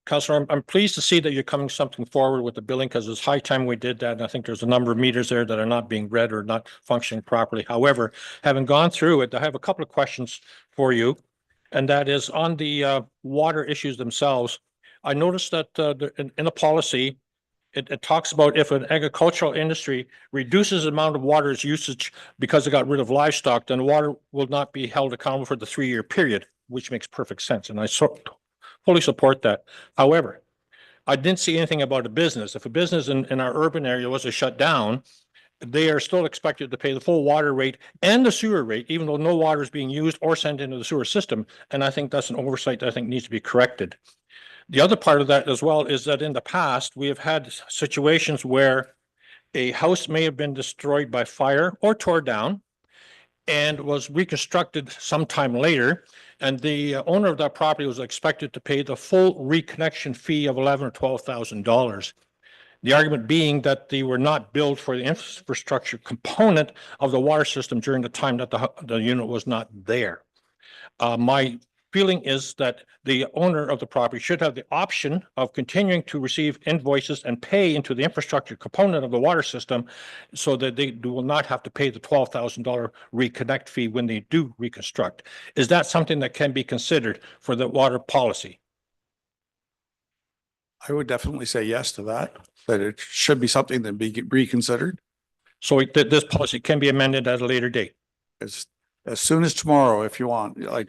S7: Councilor, I'm pleased to see that you're coming something forward with the billing because it's high time we did that. And I think there's a number of meters there that are not being read or not functioning properly. However, having gone through it, I have a couple of questions for you. And that is on the water issues themselves. I noticed that in the policy, it talks about if an agricultural industry reduces the amount of water's usage because it got rid of livestock, then water will not be held accountable for the 3-year period, which makes perfect sense. And I fully support that. However, I didn't see anything about a business. If a business in our urban area was to shut down, they are still expected to pay the full water rate and the sewer rate, even though no water is being used or sent into the sewer system. And I think that's an oversight that I think needs to be corrected. The other part of that as well is that in the past, we have had situations where a house may have been destroyed by fire or tore down and was reconstructed sometime later. And the owner of that property was expected to pay the full reconnection fee of $11,000 or $12,000. The argument being that they were not billed for the infrastructure component of the water system during the time that the unit was not there. My feeling is that the owner of the property should have the option of continuing to receive invoices and pay into the infrastructure component of the water system so that they will not have to pay the $12,000 reconnect fee when they do reconstruct. Is that something that can be considered for the water policy?
S11: I would definitely say yes to that, but it should be something that be reconsidered.
S7: So this policy can be amended at a later date.
S11: As soon as tomorrow, if you want, like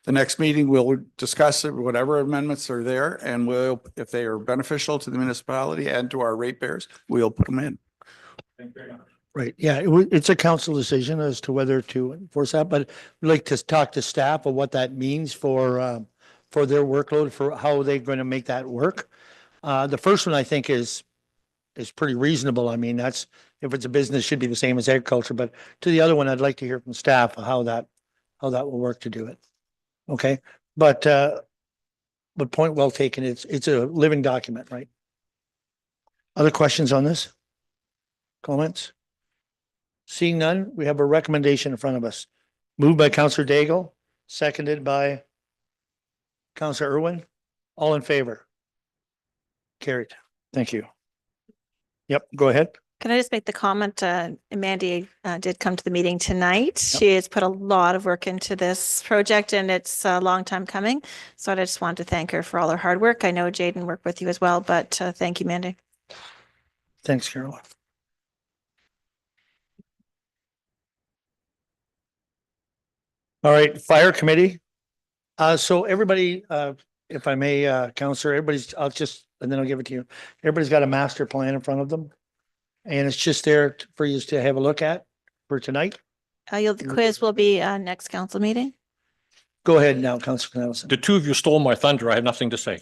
S11: the next meeting, we'll discuss it, whatever amendments are there, and we'll, if they are beneficial to the municipality and to our ratepayers, we'll put them in.
S1: Right, yeah, it's a council decision as to whether to enforce that, but we'd like to talk to staff of what that means for their workload, for how they're going to make that work. The first one I think is pretty reasonable. I mean, that's, if it's a business, should be the same as agriculture, but to the other one, I'd like to hear from staff how that will work to do it. Okay, but point well taken. It's a living document, right? Other questions on this? Comments? Seeing none, we have a recommendation in front of us. Moved by Councillor Daigle, seconded by Councillor Irwin. All in favor? Carried. Thank you. Yep, go ahead.
S12: Can I just make the comment, Mandy did come to the meeting tonight. She has put a lot of work into this project and it's a long time coming. So I just wanted to thank her for all her hard work. I know Jaden worked with you as well, but thank you, Mandy.
S1: Thanks, Caroline. All right, Fire Committee. So everybody, if I may, Councillor, and then I'll give it to you. Everybody's got a master plan in front of them. And it's just there for you to have a look at for tonight.
S12: The quiz will be next council meeting.
S1: Go ahead now, Councillor Nelson.
S7: The two of you stole my thunder. I have nothing to say.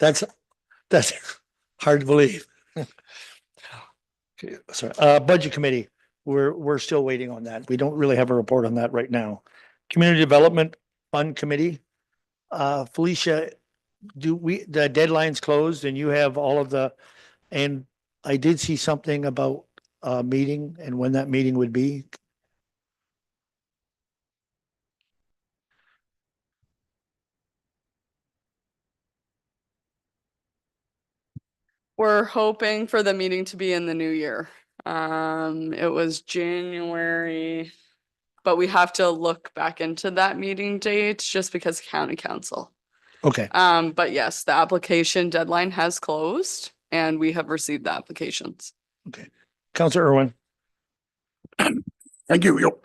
S1: That's, That's hard to believe. Okay, sorry, Budget Committee, we're still waiting on that. We don't really have a report on that right now. Community Development Fund Committee, Felicia, the deadline's closed and you have all of and I did see something about a meeting and when that meeting would be.
S15: We're hoping for the meeting to be in the new year. It was January, but we have to look back into that meeting date just because county council.
S1: Okay,
S15: But yes, the application deadline has closed and we have received the applications.
S1: okay. Counselor Irwin.
S8: Thank you.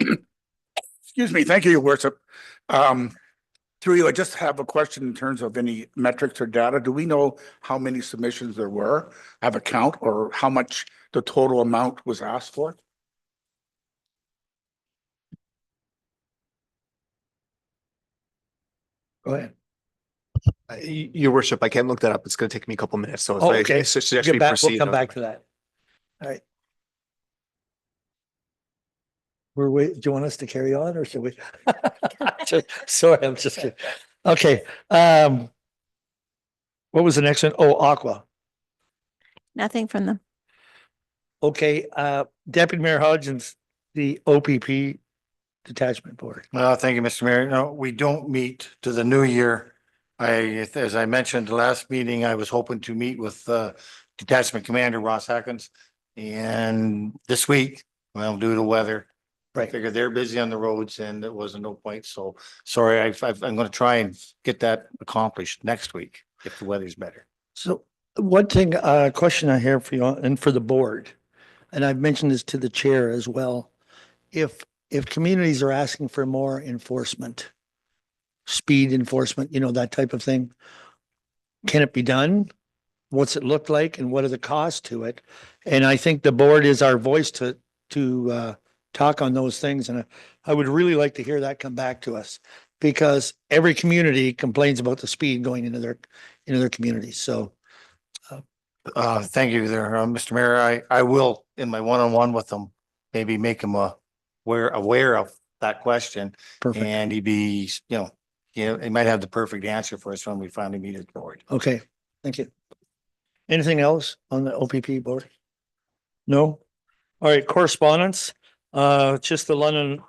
S8: Excuse me. Thank you, Your Worship. Through you, I just have a question in terms of any metrics or data. Do we know how many submissions there were? Have a count or how much the total amount was asked for?
S1: Go ahead.
S16: Your worship, I can't look that up. It's going to take me a couple minutes. So if
S1: Oh,
S16: I
S1: okay.
S16: suggest
S1: Get
S16: we
S1: back,
S16: proceed.
S1: we'll come back to that. All right. Do you want us to carry on or should we? Sorry, I'm just kidding. Okay. What was the next one? Oh, Aqua.
S12: Nothing from them.
S1: Okay, Deputy Mayor Hodgins, the OPP Detachment Board.
S13: Well, thank you, Mr. Mayor. No, we don't meet to the new year. As I mentioned, the last meeting, I was hoping to meet with Detachment Commander Ross Hackins. And this week, well, due to weather, I
S1: Right.
S13: figured they're busy on the roads and it wasn't no point. So sorry, I'm going to try and get that accomplished next week if the weather's better.
S1: So one thing, question I have for you and for the board, and I've mentioned this to the chair as well. If communities are asking for more enforcement, speed enforcement, that type of thing, can it be done? What's it look like and what are the costs to it? And I think the board is our voice to talk on those things. And I would really like to hear that come back to us because every community complains about the speed going into their communities. So.
S13: Thank you there, Mr. Mayor. I will, in my one-on-one with them, maybe make them aware of that question.
S1: Perfect.
S13: And he'd be, he might have the perfect answer for us when we finally meet at the board.
S1: Okay, thank you. Anything else on the OPP board? No? All right, correspondence, just the London.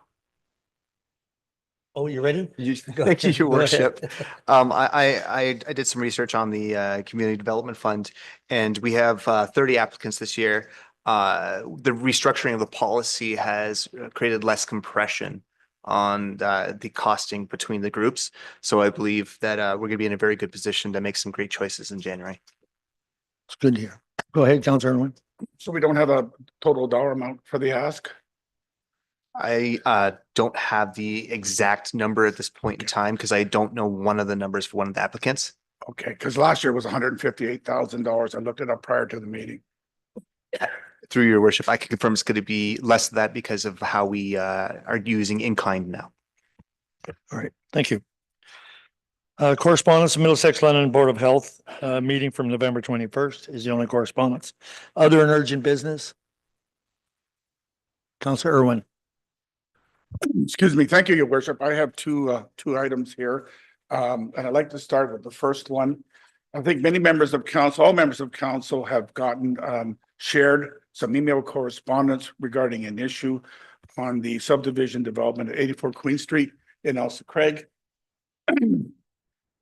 S1: Oh, you ready?
S16: Thank you, Your
S1: Go ahead.
S16: Worship. I did some research on the Community Development Fund, and we have 30 applicants this year. The restructuring of the policy has created less compression on the costing between the groups. So I believe that we're going to be in a very good position to make some great choices in January.
S1: It's good to hear. Go ahead, Councilor Irwin.
S8: So we don't have a total dollar amount for the ask?
S16: I don't have the exact number at this point in time because I don't know one of the numbers for one of the applicants.
S8: Okay, because last year was $158,000. I looked it up prior to the meeting.
S16: Through your worship, I can confirm it's going to be less than that because of how we are using in kind now.
S1: All right, thank you. Correspondence, Middlesex London Board of Health, meeting from November 21st is the only correspondence. Other and urgent business? Councilor Irwin.
S8: Excuse me. Thank you, Your Worship. I have two items here. And I'd like to start with the first one. I think many members of council, all members of council have gotten shared some email correspondence regarding an issue on the subdivision development at 84 Queen Street in Elsa Craig.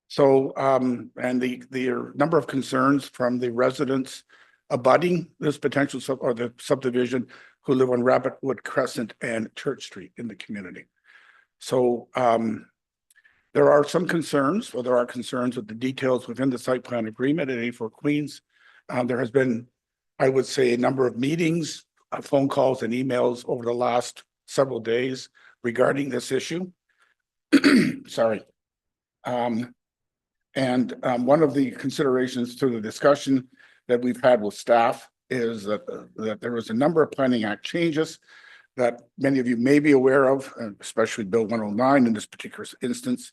S8: So, and the number of concerns from the residents abutting this potential the subdivision who live on Rabbitwood Crescent and Church Street in the community. So, there are some concerns, or there are concerns with the details within the site plan agreement at 84 Queens. There has been, I would say, a number of meetings, phone calls and emails over the last several days regarding this issue. Sorry. One of the considerations to the discussion that we've had with staff is that there was a number of Planning Act changes that many of you may be aware of, especially Bill 109 in this particular instance,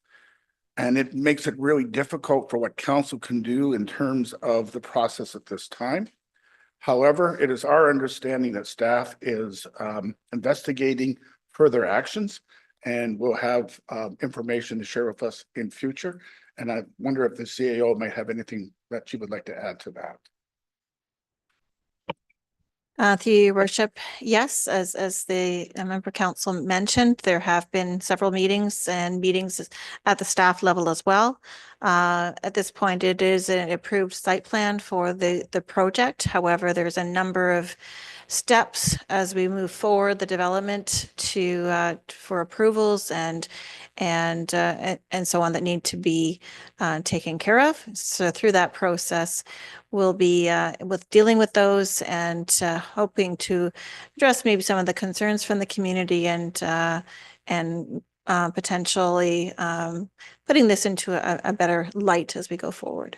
S8: And it makes it really difficult for what council can do in terms of the process at this time. However, it is our understanding that staff is investigating further actions and will have information to share with us in future. And I wonder if the CAO might have anything that she would like to add to that.
S12: Through your worship, yes, as the member council mentioned, there have been several meetings at the staff level as well. At this point, it is an approved site plan for the project. However, there's a number of steps as we move forward the development for approvals and so on that need to be taken care of. So through that process, we'll be dealing with those and hoping to address maybe some of the concerns from the community and potentially putting this into a better light as we go forward.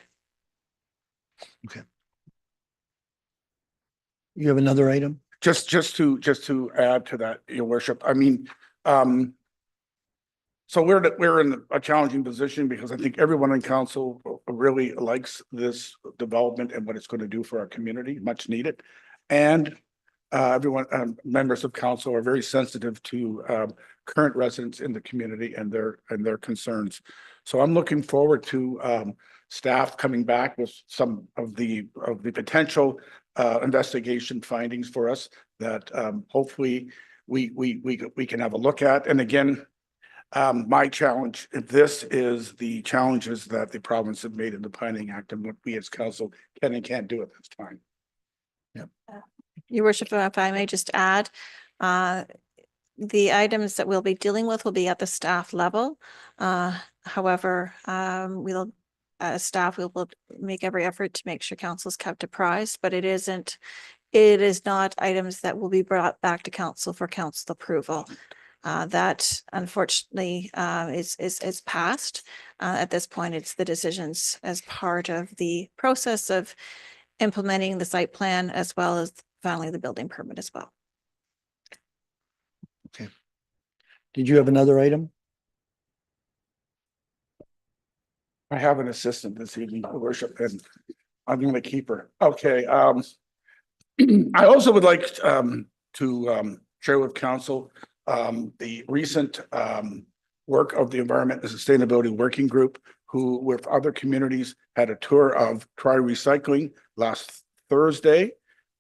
S8: Okay.
S1: You have another item?
S8: Just to add to that, Your Worship, I mean, so we're in a challenging position because I think everyone in council really likes this development and what it's going to do for our community, much needed. And everyone, members of council are very sensitive to current residents in the community and their concerns. So I'm looking forward to staff coming back with some of the potential investigation findings for us that hopefully we can have a look at. And again, my challenge, this is the challenges that the province have made in the Planning Act and what we as council can and can't do at this time.
S12: Your worship, if I may just add, the items that we'll be dealing with will be at the staff level. However, staff will make every effort to make sure council is kept apprised, but it is not items that will be brought back to council for council approval. That unfortunately is passed. At this point, it's the decisions as part of the process of implementing the site plan as well as finally the building permit as well.
S1: Okay. Did you have another item?
S8: I have an assistant this evening, Your Worship, and I'm going to keep her. Okay. I also would like to share with council the recent work of the Environment and Sustainability Working Group, who with other communities had a tour of Tri Recycling last Thursday,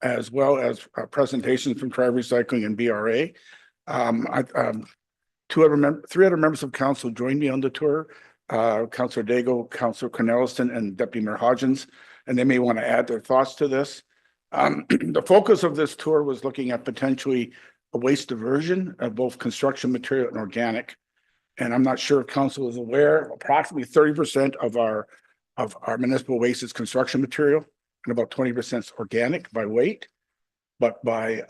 S8: as well as presentations from Tri Recycling and BRA. Three other members of council joined me on the tour. Councillor Dago, Councillor Cornelison, and Deputy Mayor Hodgins, and they may want to add their thoughts to this. The focus of this tour was looking at potentially a waste diversion of both construction material and organic. And I'm not sure if council is aware, approximately 30% of our municipal waste is construction material and about 20% is organic by weight. But by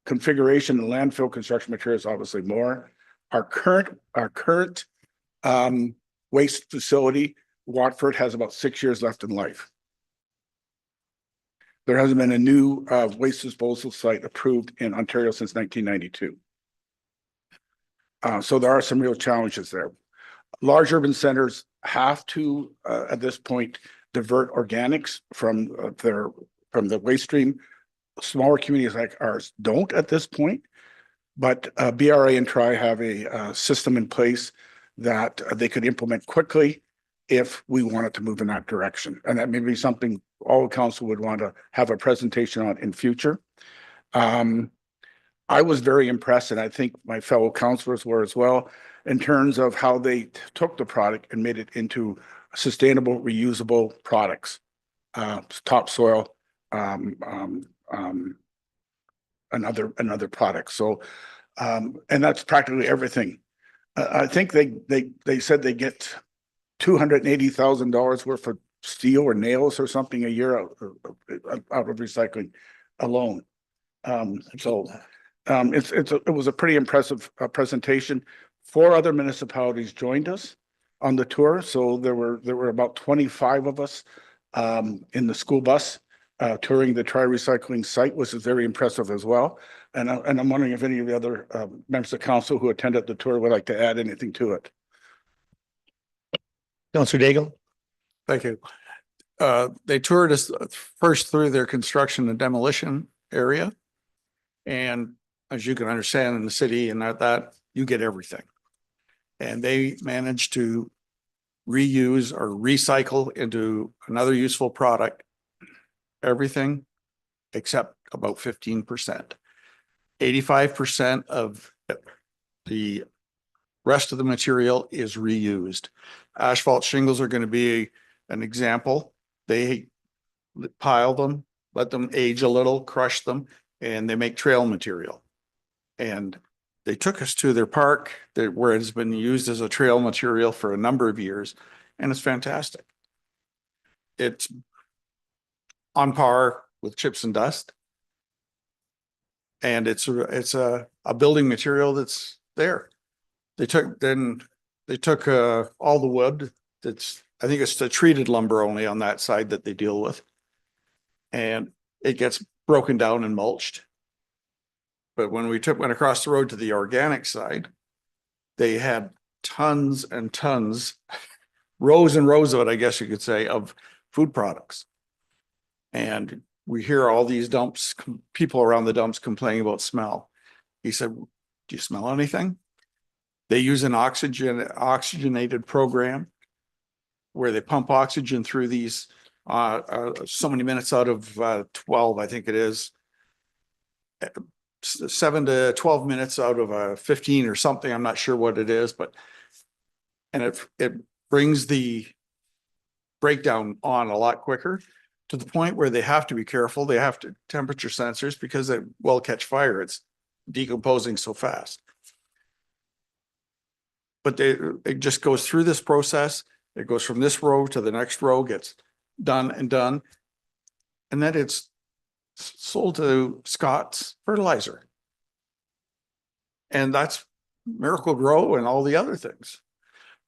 S8: configuration, the landfill construction material is obviously more. Our current waste facility, Watford, has about 6 years left in life. There hasn't been a new waste disposal site approved in Ontario since 1992. So there are some real challenges there. Large urban centers have to, at this point, divert organics from the waste stream. Smaller communities like ours don't at this point, but BRA and Tri have a system in place that they could implement quickly if we wanted to move in that direction. And that may be something all council would want to have a presentation on in future. I was very impressed, and I think my fellow councillors were as well, in terms of how they took the product and made it into sustainable, reusable products, topsoil, and other products. So, and that's practically everything. I think they said they get $280,000 worth of steel or nails or something a year out of recycling alone. It was a pretty impressive presentation. 4 other municipalities joined us on the tour, so there were about 25 of us in the school bus touring the Tri Recycling site, which is very impressive as well. And I'm wondering if any of the other members of council who attended the tour would like to add anything to it.
S1: Councillor Daigle?
S11: Thank you. They toured us first through their construction and demolition area. And as you can understand in the city and that you get everything. And they managed to reuse or recycle into another useful product, everything except about 15%. 85% of the rest of the material is reused. Asphalt shingles are going to be an example. They pile them, let them age a little, crush them, and they make trail material. And they took us to their park where it's been used as a trail material for a number of years, and it's fantastic. It's on par with chips and dust. And it's a building material that's there. They took all the wood I think it's the treated lumber only on that side that they deal with. And it gets broken down and mulched. But when we went across the road to the organic side, they had tons and tons, rows and rows of it, I guess you could say, of food products. And we hear all these people around the dumps complaining about smell. He said, do you smell anything? They use an oxygenated program where they pump oxygen through these so many minutes out of 12, I think it is. 7 to 12 minutes out of 15 or something. I'm not sure what it is, and it brings the breakdown on a lot quicker, to the point where they have to be careful. They have to temperature sensors because it will catch fire. It's decomposing so fast. But it just goes through this process. It goes from this row to the next row, gets done, and then it's sold to Scott's Fertilizer. And that's Miracle Grow and all the other things.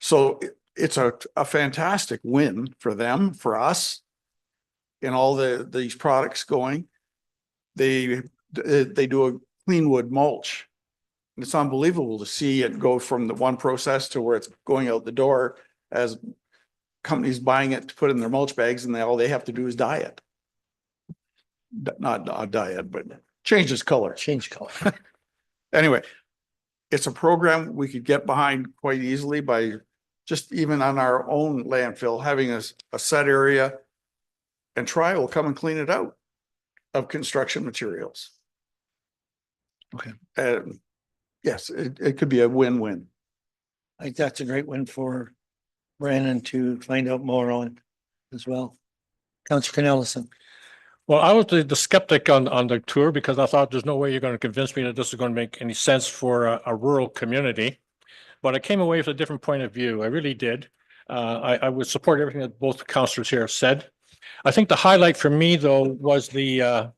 S11: So it's a fantastic win for them, for us, in all these products going. They do a clean wood mulch. And it's unbelievable to see it go from the one process to where it's going out the door, as companies buying it to put in their mulch bags, and all they have to do is dye it. Not dye it, but change its color.
S1: Change color.
S11: Anyway, it's a program we could get behind quite easily by just even on our own landfill, having a set area, and Tri will come and clean it out of construction materials.
S1: Okay.
S11: Yes, it could be a win-win.
S1: I think that's a great win for Brandon to find out more on as well. Councillor Cornelison.
S7: Well, I was the skeptic on the tour, because I thought there's no way you're going to convince me that this is going to make any sense for a rural community. But I came away with a different point of view. I really did. I would support everything that both councillors here have said. I think the highlight for me, though, was the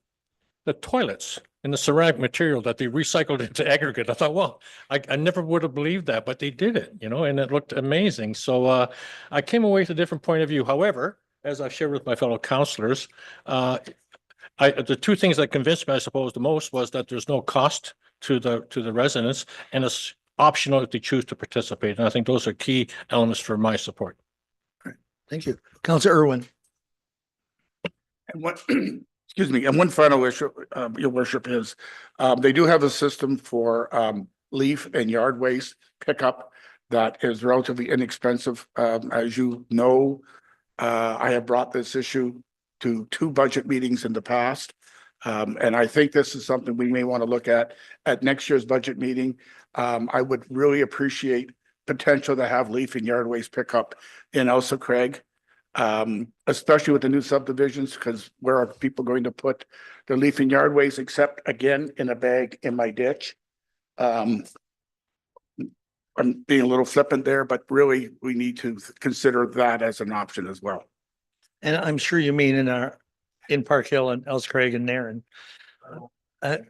S7: toilets and the ceramic material that they recycled into aggregate. I thought, well, I never would have believed that, but they did it, and it looked amazing. So I came away with a different point of view. However, as I've shared with my fellow councillors, the two things that convinced me, I suppose, the most was that there's no cost to the residents, and it's optional if they choose to participate. And I think those are key elements for my support.
S1: Thank you. Councillor Irwin.
S8: And what, excuse me, and one final issue, your worship, is they do have a system for leaf and yard waste pickup that is relatively inexpensive. As you know, I have brought this issue to 2 budget meetings in the past. And I think this is something we may want to look at next year's budget meeting. I would really appreciate potential to have leaf and yard waste pickup in Elsa Craig, especially with the new subdivisions, because where are people going to put the leaf and yard waste, except again in a bag in my ditch? I'm being a little flippant there, but really we need to consider that as an option as well.
S1: And I'm sure you mean in Park Hill and Elsa Craig and Nairn.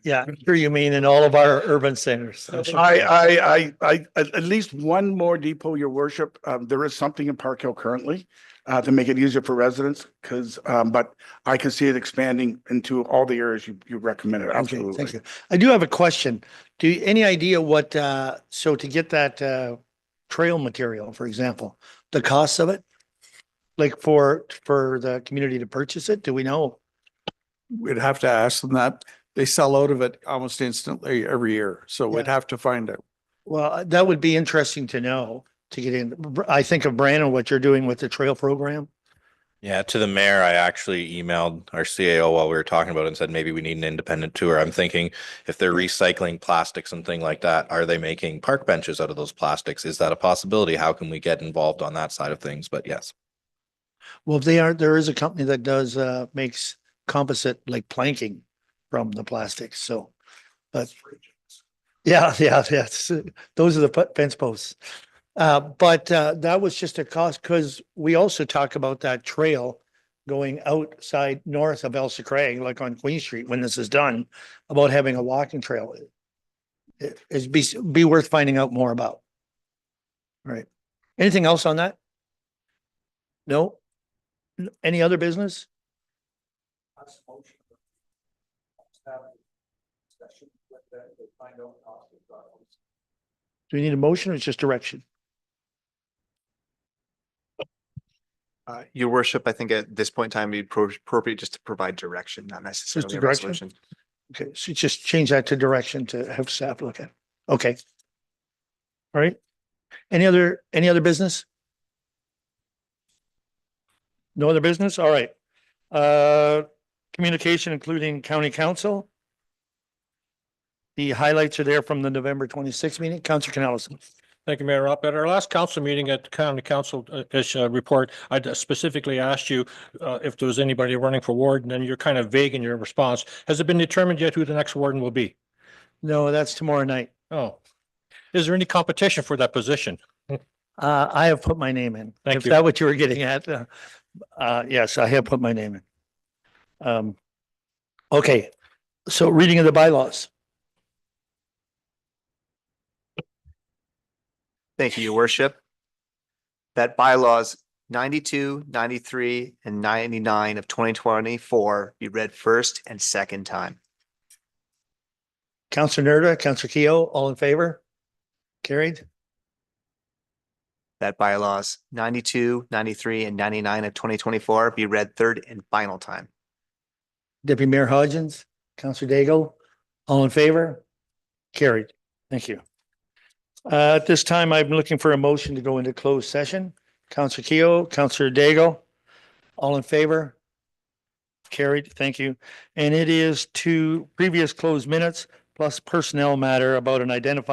S1: Yeah, I'm sure you mean in all of our urban centers.
S8: I at least one more depot, your worship. There is something in Park Hill currently to make it easier for residents, but I can see it expanding into all the areas you recommended. Absolutely.
S1: Okay, thank you. I do have a question. Any idea what, so to get that trail material, for example, the cost of it? Like for the community to purchase it, do we know?
S11: We'd have to ask them that. They sell out of it almost instantly every year, so we'd
S1: Yeah.
S11: have to find out.
S1: Well, that would be interesting to know, to get in. I think of Brandon, what you're doing with the trail program.
S14: Yeah, to the mayor, I actually emailed our CAO while we were talking about it and said maybe we need an independent tour. I'm thinking if they're recycling plastics and thing like that, are they making park benches out of those plastics? Is that a possibility? How can we get involved on that side of things? But yes.
S1: Well, if they are, there is a company that does, makes composite like planking from the plastics, so. But yeah, those are the fence posts. But that was just a cost, because we also talk about that trail going outside north of Elsa Craig, like on Queen Street, when this is done, about having a walking trail. It'd be worth finding out more about. Right. Anything else on that? No? Any other business? Do we need a motion or it's just direction?
S16: Your worship, I think at this point in time, it'd be appropriate just to provide direction, not necessarily a
S1: direction?
S16: resolution.
S1: Okay, so just change that to direction to have staff look at. Okay. All right. Any other business? No other business? All right. Communication, including county council. The highlights are there from the November 26th meeting. Councilor Canellison.
S7: Thank you, Mayor Ropp. At our last council meeting at the county council report, I specifically asked you if there was anybody running for warden, and you're kind of vague in your response. Has it been determined yet who the next warden will be?
S1: No, that's tomorrow night.
S7: Oh, is there any competition for that position?
S1: I have put my name in.
S7: Thank
S1: If
S7: you.
S1: that what you were getting at? Yes, I have put my name in. Okay, so reading of the bylaws.
S16: Thank you, your worship. That bylaws 92, 93, and 99 of 2024 be read first and second time.
S1: Councilor Nerda, Councilor Keough, all in favor? Carried.
S16: That bylaws 92, 93, and 99 of 2024 be read third and final time.
S1: Deputy Mayor Hodgins, Councilor Daigle, all in favor? Carried. Thank you. At this time, I'm looking for a motion to go into closed session. Councilor Keough, Councilor Daigle, all in favor? Carried. Thank you. And it is to previous closed minutes plus personnel matter about an identified